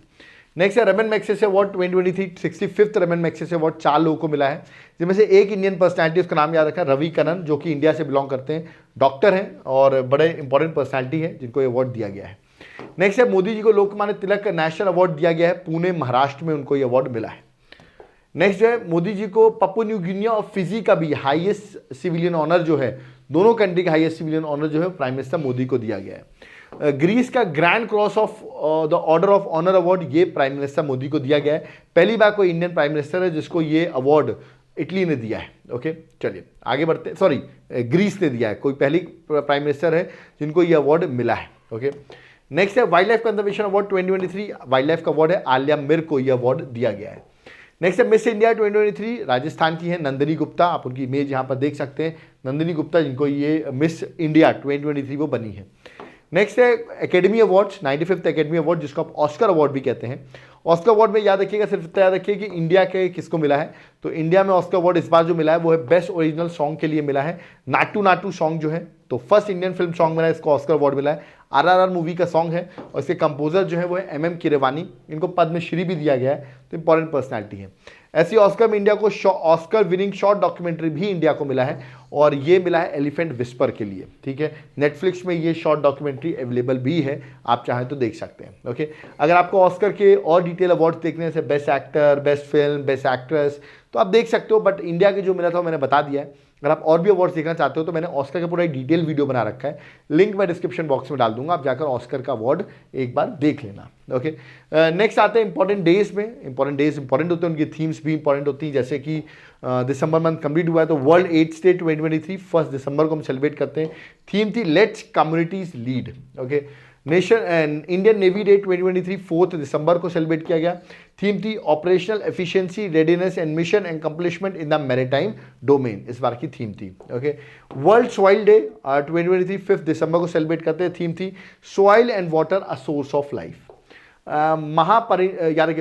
नेक्स्ट है Raman Magsaysay award 2023, 65th Raman Magsaysay award 4 लोगों को मिला है, जिनमें से एक इंडियन पर्सनालिटी, उसका नाम याद रखा रवि कनन, जो कि इंडिया से बिलोंग करते हैं, डॉक्टर हैं और बड़े इंपॉर्टेंट पर्सनालिटी है जिनको ये अवार्ड दिया गया है। नेक्स्ट है मोदी जी को लोकमान्य तिलक नेशनल अवार्ड दिया गया है, पुणे महाराष्ट्र में उनको ये अवार्ड मिला है। नेक्स्ट जो है मोदी जी को पापुआ न्यू गिनिया और फिजी का भी हाईएस्ट सिविलियन ऑनर जो है, दोनों कंट्री का हाईएस्ट सिविलियन ऑनर जो है प्राइम मिनिस्टर मोदी को दिया गया है। ग्रीस का grand cross of the order of honour award ये प्राइम मिनिस्टर मोदी को दिया गया है, पहली बार कोई इंडियन प्राइम मिनिस्टर है जिसको ये अवार्ड इटली ने दिया है। ओके, चलिए आगे बढ़ते हैं, सॉरी ग्रीस ने दिया है, कोई पहली प्राइम मिनिस्टर है जिनको ये अवार्ड मिला है। ओके, नेक्स्ट है wild life conservation award 2023, wild life का अवार्ड है आलिया मिर को ये अवार्ड दिया गया है। नेक्स्ट है मिस इंडिया 2023, राजस्थान की है नंदिनी गुप्ता, आप उनकी इमेज यहाँ पर देख सकते हैं, नंदिनी गुप्ता जिनको ये मिस इंडिया 2023 वो बनी है। नेक्स्ट है academy awards, 95th academy award जिसको आप ऑस्कर अवार्ड भी कहते हैं। ऑस्कर अवार्ड में याद रखिएगा, सिर्फ इतना याद रखिए कि इंडिया के किसको मिला है, तो इंडिया में ऑस्कर अवार्ड इस बार जो मिला है वो है बेस्ट ओरिजिनल सॉन्ग के लिए मिला है, नाटू नाटू सॉन्ग जो है, तो फर्स्ट इंडियन फिल्म सॉन्ग मिला है, इसको ऑस्कर अवार्ड मिला है। आरआरआर मूवी का सॉन्ग है और इसके कंपोजर जो है वो है एमएम कीरवानी, इनको पद्मश्री भी दिया गया है, तो इंपॉर्टेंट पर्सनैलिटी है। ऐसी ऑस्कर में इंडिया को ऑस्कर विनिंग शॉर्ट डॉक्यूमेंट्री भी इंडिया को मिला है और ये मिला है एलिफेंट विस्पर के लिए। ठीक है, नेटफ्लिक्स में ये शॉर्ट डॉक्यूमेंट्री अवेलेबल भी है, आप चाहें तो देख सकते हैं। ओके, अगर आपको ऑस्कर के और डिटेल अवार्ड्स देखने से best actor, best film, best actress, तो आप देख सकते हो, बट इंडिया के जो मिला था मैंने बता दिया है। अगर आप और भी अवार्ड्स देखना चाहते हो तो मैंने ऑस्कर का पूरा एक डिटेल वीडियो बना रखा है, लिंक मैं डिस्क्रिप्शन बॉक्स में डाल दूंगा, आप जाकर ऑस्कर का अवार्ड एक बार देख लेना। ओके, नेक्स्ट आते हैं इंपॉर्टेंट डेज में। इंपॉर्टेंट डेज इंपॉर्टेंट होते हैं, उनकी थीम्स भी इंपॉर्टेंट होती हैं, जैसे कि दिसंबर मंथ कंप्लीट हुआ है तो वर्ल्ड एड्स डे 2023 1 दिसंबर को हम सेलिब्रेट करते हैं। थीम थी let's communities lead. Okay, nation Indian navy day 2023 4 दिसंबर को सेलिब्रेट किया गया। थीम थी operational efficiency, readiness and mission accomplishment in the maritime domain, इस बार की थीम थी। ओके, वर्ल्ड सॉइल डे 2023 5 दिसंबर को सेलिब्रेट करते हैं। थीम थी soil and water a source of life.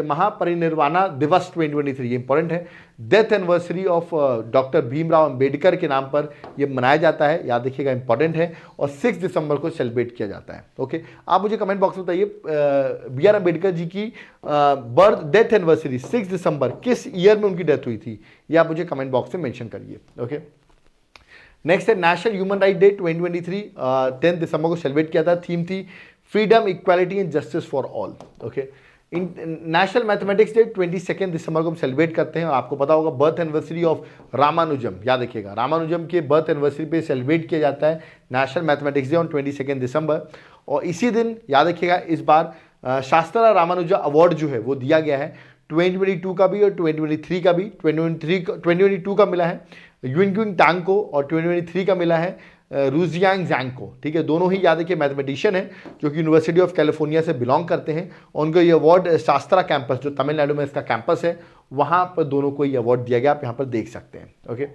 Mahaparinirvana Diwas 2023 ये इंपॉर्टेंट है, death anniversary of doctor Bhimrao Ambedkar के नाम पर ये मनाया जाता है, याद रखिएगा इंपॉर्टेंट है, और 6 दिसंबर को सेलिब्रेट किया जाता है। ओके, आप मुझे कमेंट बॉक्स में बताइए बी आर अम्बेडकर जी की बर्थ डेथ एनिवर्सरी 6 दिसंबर किस ईयर में उनकी डेथ हुई थी, ये आप मुझे कमेंट बॉक्स में मेंशन करिए। ओके, नेक्स्ट है नेशनल ह्यूमन राइट डे 2023 10 दिसंबर को सेलिब्रेट किया था। थीम थी freedom, equality and justice for all. Okay, national mathematics day 22 दिसंबर को हम सेलिब्रेट करते हैं, और आपको पता होगा बर्थ एनिवर्सरी ऑफ रामानुजम, याद रखिएगा रामानुजम के बर्थ एनिवर्सरी पे सेलिब्रेट किया जाता है नेशनल मैथमेटिक्स डे ऑन 22 दिसंबर। और इसी दिन याद रखिएगा इस बार शास्त्रा रामानुजा अवार्ड जो है वो दिया गया है 2022 का भी और 2023 का भी। 2022 का मिला है यूइंग टांग को और 2023 का मिला है रूजियांग जैंग को। ठीक है, दोनों ही याद रखिए मैथमेटिशियन है जो कि यूनिवर्सिटी ऑफ कैलिफोर्निया से बिलोंग करते हैं। उनको ये अवार्ड शास्त्रा कैंपस जो तमिलनाडु में इसका कैंपस है वहाँ पर दोनों को ये अवार्ड दिया गया, आप यहाँ पर देख सकते हैं। ओके,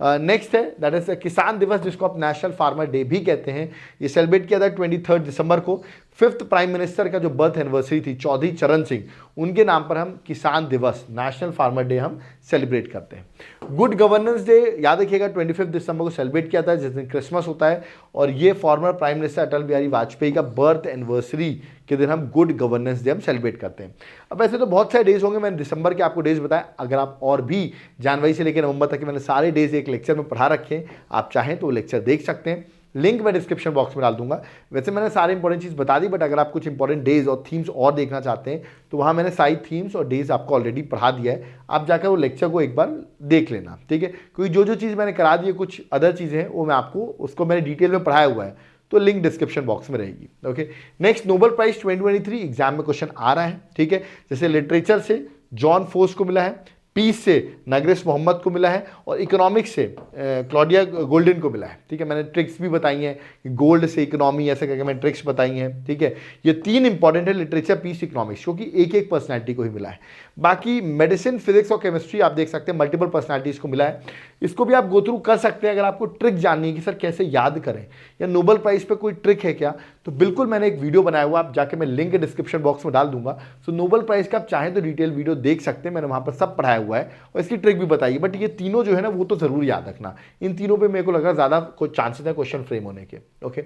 नेक्स्ट है दैट इज किसान दिवस जिसको आप नेशनल फार्मर डे भी कहते हैं। ये सेलिब्रेट किया था 23 दिसंबर को। 5th प्राइम मिनिस्टर का जो बर्थ एनिवर्सरी थी चौधरी चरण सिंह, उनके नाम पर हम किसान दिवस नेशनल फार्मर डे हम सेलिब्रेट करते हैं। गुड गवर्नेंस डे याद रखिएगा 25 दिसंबर को सेलिब्रेट किया था जिस दिन क्रिसमस होता है, और ये former prime minister Atal Bihari Vajpayee का बर्थ एनिवर्सरी के दिन हम गुड गवर्नेंस डे हम सेलिब्रेट करते हैं। अब ऐसे तो बहुत सारे डेज होंगे, मैंने दिसंबर के आपको डेज बताया। अगर आप और भी जनवरी से लेकर नवंबर तक के मैंने सारे डेज एक लेक्चर में पढ़ा रखे हैं, आप चाहें तो वो लेक्चर देख सकते हैं, लिंक मैं डिस्क्रिप्शन बॉक्स में डाल दूंगा। वैसे मैंने सारे इंपॉर्टेंट चीज़ बता दी, बट अगर आप कुछ इंपॉर्टेंट डेज और थीम्स और देखना चाहते हैं तो वहाँ मैंने सारी थीम्स और डेज आपको ऑलरेडी पढ़ा दिया है, आप जाकर वो लेक्चर को एक बार देख लेना। ठीक है, क्योंकि जो जो चीज़ मैंने करा दी है कुछ अदर चीज़ें हैं वो मैं आपको उसको मैंने डिटेल में पढ़ाया हुआ है, तो लिंक डिस्क्रिप्शन बॉक्स में रहेगी। Okay, next Nobel prize 2023 exam में क्वेश्चन आ रहा है। ठीक है, जैसे लिटरेचर से जॉन फोर्स को मिला है, पीस से नगरेश मोहम्मद को मिला है, और इकोनॉमिक्स से क्लॉडिया गोल्डन को मिला है। ठीक है, मैंने ट्रिक्स भी बताई हैं, गोल्ड से इकोनॉमी ऐसे करके मैंने ट्रिक्स बताई हैं। ठीक है, ये 3 इंपॉर्टेंट है, लिटरेचर, पीस, इकोनॉमिक्स, क्योंकि एक एक पर्सनैलिटी को ही मिला है। बाकी मेडिसिन, फिजिक्स और केमिस्ट्री आप देख सकते हैं मल्टीपल पर्सनैलिटीज को मिला है। इसको भी आप गो थ्रू कर सकते हैं अगर आपको ट्रिक जाननी है कि सर कैसे याद करें या नोबेल प्राइज पे कोई ट्रिक है क्या, तो बिल्कुल मैंने एक वीडियो बनाया हुआ, आप जाके मैं लिंक डिस्क्रिप्शन बॉक्स में डाल दूंगा। सो नोबेल प्राइज का आप चाहें तो डिटेल वीडियो देख सकते हैं, मैंने वहां पर सब पढ़ाया हुआ है और इसकी ट्रिक भी बताई है। बट ये तीनों जो है ना वो तो जरूर याद रखना, इन तीनों पे मेरे को लगा ज्यादा कोई चांसेस है क्वेश्चन फ्रेम होने के। Okay,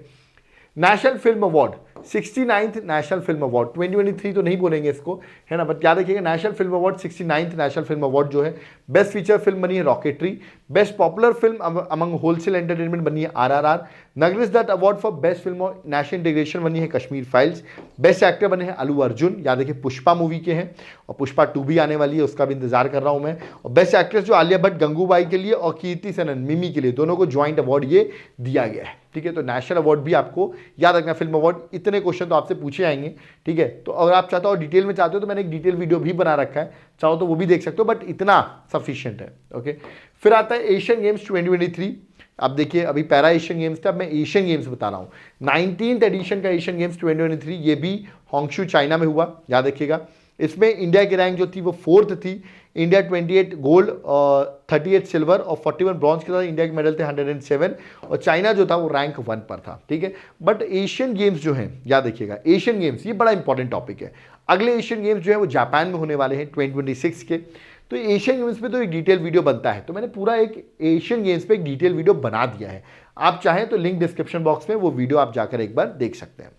national film award 69th national film award 2023 तो नहीं बोलेंगे इसको, है ना, बट याद रखिएगा national film award 69th national film award जो है, बेस्ट फीचर फिल्म बनी है Rocketry, best popular film among wholesome entertainment बनी है RRR, Nargis Dutt award for best film और नेशनल इंटीग्रेशन बनी है कश्मीर फाइल्स, बेस्ट एक्टर बने हैं अल्लू अर्जुन, याद रखिए पुष्पा मूवी के हैं, और पुष्पा 2 भी आने वाली है, उसका भी इंतजार कर रहा हूं मैं, और बेस्ट एक्ट्रेस जो आलिया भट्ट गंगूबाई के लिए और कीर्ति सेनन मिमी के लिए, दोनों को ज्वाइंट अवार्ड ये दिया गया है। ठीक है, तो नेशनल अवार्ड भी आपको याद रखना, फिल्म अवार्ड, इतने क्वेश्चन तो आपसे पूछे आएंगे। ठीक है, तो अगर आप चाहते हो डिटेल में चाहते हो तो मैंने एक डिटेल वीडियो भी बना रखा है, चाहो तो वो भी देख सकते हो, बट इतना सफिशिएंट है। ओके, फिर आता है एशियन गेम्स 2023। अब देखिए अभी पैरा एशियन गेम्स था, अब मैं एशियन गेम्स बता रहा हूँ। 19th एडिशन का एशियन गेम्स 2023 ये भी होंगशू चाइना में हुआ, याद रखिएगा। इसमें इंडिया की रैंक जो थी वो 4th थी। इंडिया 28 गोल्ड और 38 सिल्वर और 41 ब्रॉन्ज के साथ इंडिया के मेडल थे 107, और चाइना जो था वो रैंक 1 पर था। ठीक है, बट एशियन गेम्स जो हैं याद रखिएगा, एशियन गेम्स ये बड़ा इंपॉर्टेंट टॉपिक है। अगले एशियन गेम्स जो है वो जापान में होने वाले हैं 2026 के, तो एशियन गेम्स पे तो एक डिटेल वीडियो बनता है, तो मैंने पूरा एक एशियन गेम्स पे एक डिटेल वीडियो बना दिया है। आप चाहें तो लिंक डिस्क्रिप्शन बॉक्स में वो वीडियो आप जाकर एक बार देख सकते हैं।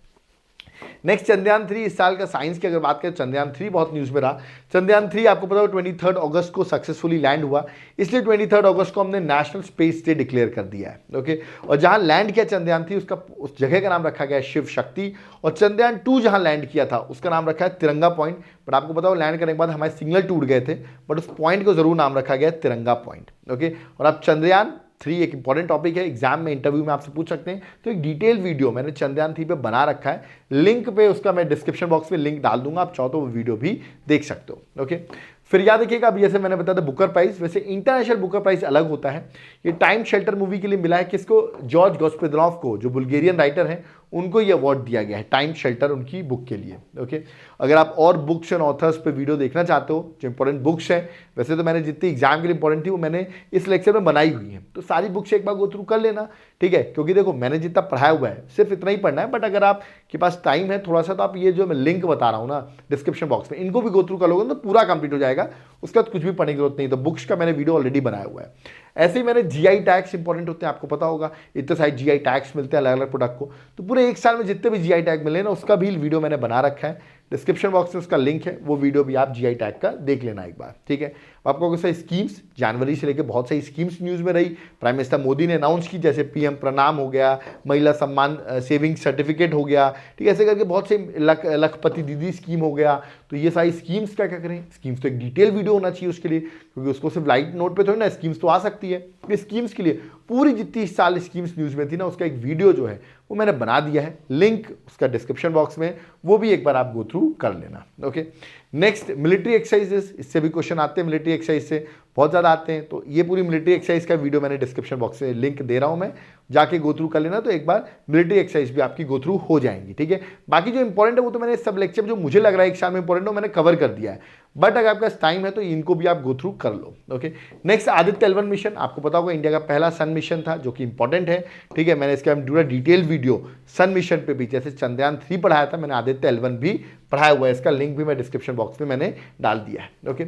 नेक्स्ट चंद्रयान 3 इस साल का साइंस की अगर बात करें, चंद्रयान 3 बहुत न्यूज़ में रहा। चंद्रयान 3 आपको पता हो 23 अगस्त को सक्सेसफुली लैंड हुआ, इसलिए 23 अगस्त को हमने नेशनल स्पेस डे डिक्लेयर कर दिया है। ओके, और जहां लैंड किया चंद्रयान 3 उसका उस जगह का नाम रखा गया है शिव शक्ति, और चंद्रयान 2 जहां लैंड किया था उसका नाम रखा है तिरंगा पॉइंट। बट आपको पता हो लैंड करने के बाद हमारे सिग्नल टूट गए थे, बट उस पॉइंट को जरूर नाम रखा गया है तिरंगा पॉइंट। ओके, और अब चंद्रयान 3 एक इंपॉर्टेंट टॉपिक है, एग्जाम में इंटरव्यू में आपसे पूछ सकते हैं, तो एक डिटेल वीडियो मैंने चंद्रयान 3 पे बना रखा है, लिंक पे उसका मैं डिस्क्रिप्शन बॉक्स में लिंक डाल दूंगा, आप चाहो तो वो वीडियो भी देख सकते हो। ओके, फिर याद रखिएगा अभी जैसे मैंने बताया था बुकर प्राइज, वैसे इंटरनेशनल बुकर प्राइज अलग होता है। ये टाइम शेल्टर मूवी के लिए मिला है किसको, जॉर्ज गोस्पेदनॉफ को, जो बुल्गेरियन राइटर हैं, उनको ये अवार्ड दिया गया है टाइम शेल्टर उनकी बुक के लिए। ओके, अगर आप और बुक्स एंड ऑथर्स पे वीडियो देखना चाहते हो जो इंपॉर्टेंट बुक्स हैं, वैसे तो मैंने जितनी एग्जाम के लिए इंपॉर्टेंट थी वो मैंने इस लेक्चर में बनाई हुई है, तो सारी बुक्स एक बार गो थ्रू कर लेना। ठीक है, क्योंकि देखो मैंने जितना पढ़ाया हुआ है सिर्फ इतना ही पढ़ना है, बट अगर आपके पास टाइम है थोड़ा सा तो आप ये जो मैं लिंक बता रहा हूँ ना डिस्क्रिप्शन बॉक्स में, इनको भी गो थ्रू कर लोगे तो पूरा कंप्लीट हो जाएगा, उसका कुछ भी पढ़ने की जरूरत नहीं। तो बुक्स का मैंने वीडियो ऑलरेडी बनाया हुआ है। ऐसे ही मैंने जीआई टैग्स इंपॉर्टेंट होते हैं, आपको पता होगा इतने सारे जीआई टैग्स मिलते हैं अलग अलग प्रोडक्ट को, तो पूरे एक साल में जितने भी जीआई टैग मिले ना उसका भी वीडियो मैंने बना रखा है, डिस्क्रिप्शन बॉक्स में उसका लिंक है, वो वीडियो भी आप जीआई टैग का देख लेना एक बार। ठीक है, आपको सारी स्कीम्स जनवरी से लेकर बहुत सारी स्कीम्स न्यूज़ में रही। प्राइम मिनिस्टर मोदी ने अनाउंस की, जैसे पीएम प्रणाम हो गया, महिला सम्मान सेविंग सर्टिफिकेट हो गया, ठीक है, ऐसे करके बहुत से लखपति दीदी स्कीम हो गया। तो ये सारी स्कीम्स क्या क्या करें, स्कीम्स तो एक डिटेल वीडियो होना चाहिए उसके लिए, क्योंकि उसको सिर्फ लाइट नोट पे थोड़ी ना स्कीम्स तो आ सकती है। स्कीम्स के लिए पूरी जितनी इस साल स्कीम्स न्यूज़ में थी ना, उसका एक वीडियो जो है वो मैंने बना दिया है, लिंक उसका डिस्क्रिप्शन बॉक्स में, वो भी एक बार आप गो थ्रू कर लेना। ओके, नेक्स्ट मिलिट्री एक्सरसाइजेस, इससे भी क्वेश्चन आते हैं, मिलिट्री एक्सरसाइज से बहुत ज़्यादा आते हैं। तो ये पूरी मिलिट्री एक्सरसाइज का वीडियो मैंने डिस्क्रिप्शन बॉक्स में लिंक दे रहा हूँ, मैं जाके गो थ्रू कर लेना, तो एक बार मिलिट्री एक्सरसाइज भी आपकी गो थ्रू हो जाएंगी, ठीक है। बाकी जो इंपॉर्टेंट है वो तो मैंने सब लेक्चर जो मुझे लग रहा है एक साल में इंपॉर्टेंट हो मैंने कवर कर दिया है, बट अगर आपके पास टाइम है तो इनको भी आप गो थ्रू कर लो। Okay, next Aditya L1 mission, आपको पता होगा इंडिया का पहला सन मिशन था जो कि इंपॉर्टेंट है, ठीक है। मैंने इसके पूरा डिटेल वीडियो सन मिशन पे भी, जैसे चंद्रयान 3 पढ़ाया था, मैंने आदित्य L1 भी पढ़ाया हुआ है, इसका लिंक भी मैं डिस्क्रिप्शन बॉक्स में मैंने डाल दिया है। ओके,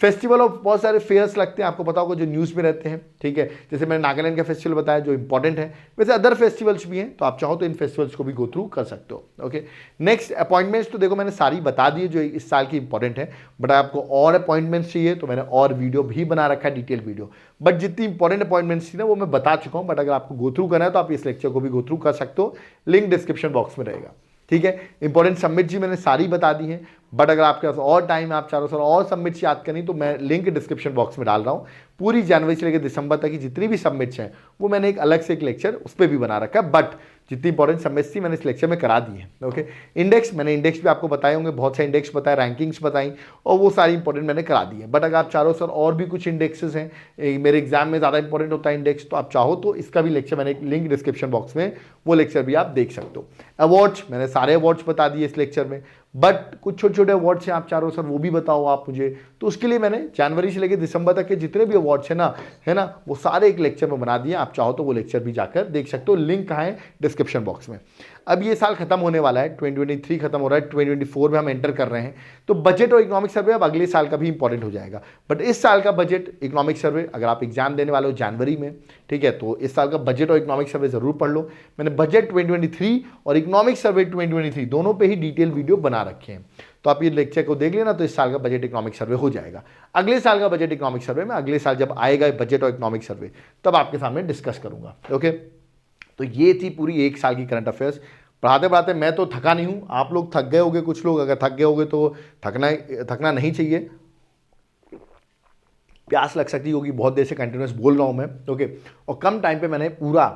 फेस्टिवल ऑफ बहुत सारे फेयर्स लगते हैं, आपको पता होगा जो न्यूज़ में रहते हैं, ठीक है। जैसे मैंने नागालैंड का फेस्टिवल बताया जो इंपॉर्टेंट है, वैसे अदर फेस्टिवल्स भी हैं, तो आप चाहो तो इन फेस्टिवल्स को भी गो थ्रू कर सकते हो। ओके, नेक्स्ट अपॉइंटमेंट्स तो देखो मैंने सारी बता दी जो इस साल की इंपॉर्टेंट है, बट आपको और अपॉइंटमेंट्स चाहिए तो मैंने और वीडियो भी बना रखा है, डिटेल वीडियो, बट जितनी इंपॉर्टेंट अपॉइंटमेंट्स थी ना वो मैं बता चुका हूँ। बट अगर आपको गो थ्रू करना है तो आप इस लेक्चर को भी गो थ्रू कर सकते हो, लिंक डिस्क्रिप्शन बॉक्स में रहेगा, ठीक है। इंपॉर्टेंट सबमिट जी मैंने सारी बता दी है, बट अगर आपके पास और टाइम है, आप चारों साल और सबमिट्स याद करनी, तो मैं लिंक डिस्क्रिप्शन बॉक्स में डाल रहा हूँ। पूरी जनवरी से लेकर दिसंबर तक की जितनी भी सबमिट्स हैं वो मैंने एक अलग से एक लेक्चर उस पर भी बना रखा है, बट जितनी इंपॉर्टेंट सबमिट्स थी मैंने इस लेक्चर में करा दी है। ओके, इंडेक्स, मैंने इंडेक्स भी आपको बताए होंगे, बहुत सारे इंडेक्स बताए, रैंकिंग्स बताई, और वो सारी इंपॉर्टेंट मैंने करा दी है। बट अगर आप चारों सर और भी कुछ इंडेक्सेस हैं, मेरे एग्जाम में ज़्यादा इंपॉर्टेंट होता है इंडेक्स, तो आप चाहो तो इसका भी लेक्चर मैंने एक लिंक डिस्क्रिप्शन बॉक्स में, वो लेक्चर भी आप देख सकते हो। अवार्ड्स, मैंने सारे अवार्ड्स बता दिए इस लेक्चर में, बट कुछ छोटे छोटे अवार्ड्स हैं, आप चारों सर वो भी बताओ आप मुझे, तो उसके लिए मैंने जनवरी से लेकर दिसंबर तक के जितने भी अवार्ड्स हैं ना, है ना, वो सारे एक लेक्चर में बना दिए, आप चाहो तो वो लेक्चर भी जाकर देख सकते हो, लिंक कहाँ है डिस्क्रिप्शन बॉक्स में। अब ये साल खत्म होने वाला है, 2023 खत्म हो रहा है, 2024 में हम एंटर कर रहे हैं, तो बजट और इकोनॉमिक सर्वे अब अगले साल का भी इंपॉर्टेंट हो जाएगा। बट इस साल का बजट इकोनॉमिक सर्वे, अगर आप एग्जाम देने वाले हो जनवरी में, ठीक है, तो इस साल का बजट और इकोनॉमिक सर्वे जरूर पढ़ लो। मैंने बजट 2023 और इकोनॉमिक सर्वे 2023 दोनों पे ही डिटेल वीडियो बना रखे हैं, तो आप ये लेक्चर को देख लेना, तो इस साल का बजट इकोनॉमिक सर्वे हो जाएगा। अगले साल का बजट इकोनॉमिक सर्वे में अगले साल जब आएगा बजट और इकोनॉमिक सर्वे, तब आपके सामने डिस्कस करूंगा। ओके, तो ये थी पूरी एक साल की करंट अफेयर्स। पढ़ाते पढ़ाते मैं तो थका नहीं हूँ, आप लोग थक गए होगे, कुछ लोग अगर थक गए होगे तो थकना नहीं चाहिए, प्यास लग सकती होगी, बहुत देर से कंटिन्यूस बोल रहा हूँ मैं। ओके, और कम टाइम पे मैंने पूरा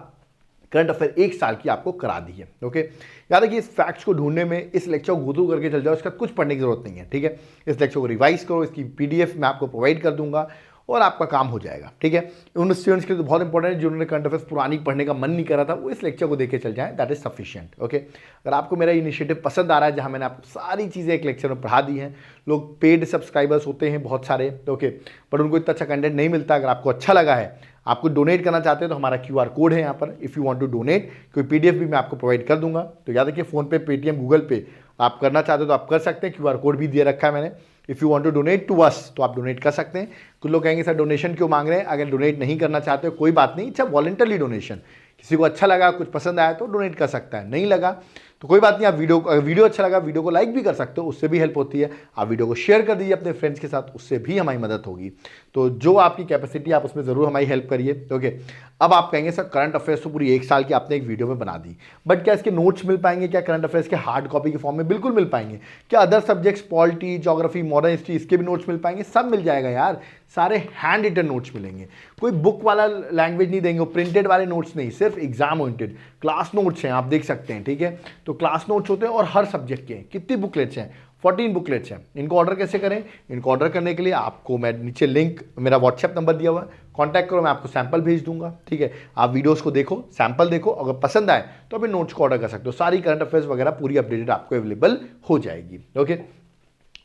करंट अफेयर एक साल की आपको करा दी है। ओके, याद रखिए इस फैक्ट्स को ढूंढने में इस लेक्चर को गो थ्रू करके चल जाओ, इसका कुछ पढ़ने की जरूरत नहीं है, ठीक है। इस लेक्चर को रिवाइज करो, इसकी PDF मैं आपको प्रोवाइड कर दूंगा और आपका काम हो जाएगा, ठीक है। उन स्टूडेंट्स के लिए तो बहुत इंपॉर्टेंट है जिन्होंने करंट अफेयर्स पुरानी पढ़ने का मन नहीं करा था, वो इस लेक्चर को देखे चल जाएं, दैट इज सफिशिएंट। ओके, अगर आपको मेरा इनिशिएटिव पसंद आ रहा है जहां मैंने आपको सारी चीज़ें एक लेक्चर में पढ़ा दी हैं, लोग पेड सब्सक्राइबर्स होते हैं बहुत सारे, ओके, बट उनको इतना अच्छा कंटेंट नहीं मिलता। अगर आपको अच्छा लगा है, आपको डोनेट करना चाहते हैं, तो हमारा QR कोड है यहाँ पर, if you want to donate, कोई PDF भी मैं आपको प्रोवाइड कर दूंगा। तो याद रखिए फ़ोन पे, पेटीएम, गूगल पे आप करना चाहते हो तो आप कर सकते हैं, QR कोड भी दिए रखा है मैंने। If you want to donate to us, तो आप डोनेट कर सकते हैं। कुछ लोग कहेंगे सर डोनेशन क्यों मांग रहे हैं, अगर डोनेट नहीं करना चाहते हो कोई बात नहीं, अच्छा वॉलंटरी डोनेशन, किसी को अच्छा लगा, कुछ पसंद आया तो डोनेट कर सकता है, नहीं लगा तो कोई बात नहीं। आप वीडियो अच्छा लगा, वीडियो को लाइक भी कर सकते हो, उससे भी हेल्प होती है। आप वीडियो को शेयर कर दीजिए अपने फ्रेंड्स के साथ, उससे भी हमारी मदद होगी। तो जो आपकी कैपेसिटी, आप उसमें ज़रूर हमारी हेल्प करिए। ओके, अब आप कहेंगे सर करंट अफेयर्स तो पूरी एक साल की आपने एक वीडियो में बना दी, बट क्या इसके नोट्स मिल पाएंगे, क्या करंट अफेयर्स के हार्ड कॉपी के फॉर्म में? बिल्कुल मिल पाएंगे। क्या other subjects, polity, geography, modern history, इसके भी नोट्स मिल पाएंगे? सब मिल जाएगा यार, सारे हैंड रिटन नोट्स मिलेंगे। कोई बुक वाला लैंग्वेज नहीं देंगे, प्रिंटेड वाले नोट्स नहीं, सिर्फ एग्जाम ओरिएंटेड क्लास नोट्स हैं, आप देख सकते हैं, ठीक है। तो क्लास नोट्स होते हैं और हर सब्जेक्ट के कितनी बुकलेट्स हैं, 14 बुकलेट्स हैं। इनको ऑर्डर कैसे करें? इनको ऑर्डर करने के लिए आपको मैं नीचे लिंक, मेरा व्हाट्सएप नंबर दिया हुआ है, कॉन्टैक्ट करो, मैं आपको सैंपल भेज दूंगा, ठीक है। आप वीडियोस को देखो, सैंपल देखो, अगर पसंद आए तो आप इन नोट्स को ऑर्डर कर सकते हो। सारी करंट अफेयर्स वगैरह पूरी अपडेटेड आपको अवेलेबल हो जाएगी। ओके,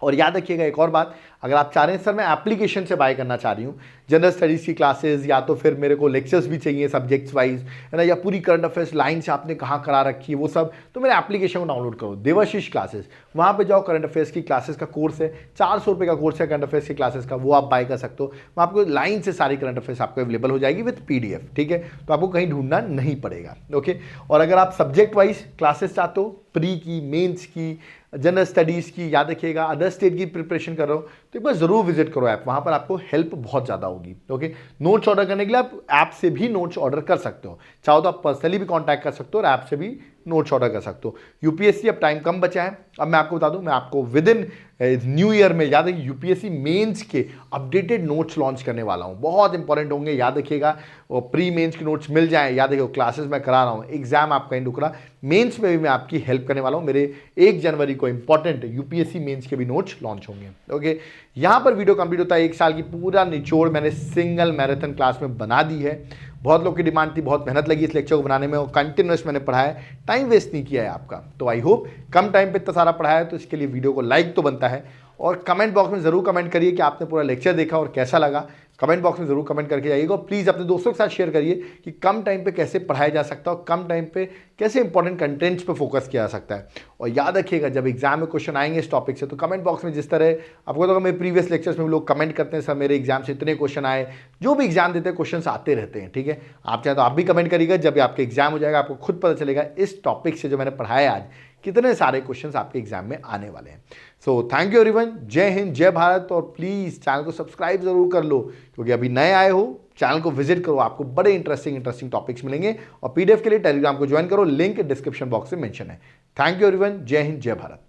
और याद रखिएगा एक और बात, अगर आप चाह रहे हैं सर मैं एप्लीकेशन से बाय करना चाह रही हूँ, जनरल स्टडीज़ की क्लासेस, या तो फिर मेरे को लेक्चर्स भी चाहिए सब्जेक्ट्स वाइज, है ना, या पूरी करंट अफेयर्स लाइन से आपने कहाँ करा रखी है वो सब, तो मेरे एप्लीकेशन को डाउनलोड करो, देवाशीष क्लासेस। वहाँ पे जाओ, करंट अफेयर्स की क्लासेस का कोर्स है, 400 रुपये का कोर्स है करंट अफेयर्स की क्लासेस का, वो आप बाय कर सकते हो। वहाँ आपको लाइन से सारी करंट अफेयर्स आपको अवेलेबल हो जाएगी विद PDF, ठीक है। तो आपको कहीं ढूंढना नहीं पड़ेगा। ओके, और अगर आप सब्जेक्ट वाइज क्लासेस चाहते हो, प्री की, मेंस की, जनरल स्टडीज़ की, याद रखिएगा अदर स्टेट की प्रिपरेशन कर रहे हो, तो तो एक बार ज़रूर विजिट करो ऐप, वहाँ पर आपको हेल्प बहुत ज़्यादा होगी। ओके, नोट्स ऑर्डर करने के लिए आप ऐप से भी नोट्स ऑर्डर कर सकते हो, चाहो तो आप पर्सनली भी कॉन्टैक्ट कर सकते हो और ऐप से भी नोट्स ऑर्डर कर सकते हो। यूपीएससी अब टाइम कम बचा है, अब मैं आपको बता दूं, मैं आपको विद इन न्यू ईयर में, याद है, यूपीएससी मेंस के अपडेटेड नोट्स लॉन्च करने वाला हूं, बहुत इंपॉर्टेंट होंगे, याद रखिएगा। और प्री मेंस के नोट्स मिल जाएं, याद रखिएगा, क्लासेस मैं करा रहा हूं, एग्जाम आपका नहीं रुक रहा, मेंस में भी मैं आपकी हेल्प करने वाला हूं। मेरे 1 जनवरी को इंपॉर्टेंट यूपीएससी मेंस के भी नोट्स लॉन्च होंगे। ओके, यहां पर वीडियो कंप्लीट होता है, 1 साल की पूरा निचोड़ मैंने सिंगल मैराथन क्लास में बना दी है। बहुत लोग की डिमांड थी, बहुत मेहनत लगी इस लेक्चर को बनाने में और कंटिन्यूस मैंने पढ़ाया, टाइम वेस्ट नहीं किया है आपका। तो आई होप कम टाइम पे इतना सारा पढ़ाया है, तो इसके लिए वीडियो को लाइक तो बनता है। और कमेंट बॉक्स में जरूर कमेंट करिए कि आपने पूरा लेक्चर देखा और कैसा लगा। कमेंट बॉक्स में जरूर कमेंट करके जाइएगा और प्लीज़ अपने दोस्तों के साथ शेयर करिए कि कम टाइम पे कैसे पढ़ाया जा सकता है और कम टाइम पे कैसे इंपॉर्टेंट कंटेंट्स पे फोकस किया जा सकता है। और याद रखिएगा, जब एग्जाम में क्वेश्चन आएंगे इस टॉपिक से, तो कमेंट बॉक्स में जिस तरह आपको तो मेरे प्रीवियस लेक्चर्स में लोग कमेंट करते हैं, सर मेरे एग्जाम से इतने क्वेश्चन आए, जो भी एग्जाम देते हैं क्वेश्चन आते रहते हैं, ठीक है। आप चाहे तो आप भी कमेंट करिएगा, जब आपका एग्जाम हो जाएगा आपको खुद पता चलेगा इस टॉपिक से जो मैंने पढ़ाया आज कितने सारे क्वेश्चंस आपके एग्जाम में आने वाले हैं। सो थैंक यू एवरीवन, जय हिंद, जय भारत। और प्लीज़ चैनल को सब्सक्राइब जरूर कर लो, क्योंकि अभी नए आए हो, चैनल को विजिट करो, आपको बड़े इंटरेस्टिंग टॉपिक्स मिलेंगे। और पीडीएफ के लिए टेलीग्राम को ज्वाइन करो, लिंक डिस्क्रिप्शन बॉक्स में मेंशन है। थैंक यू एवरीवन, जय हिंद, जय भारत।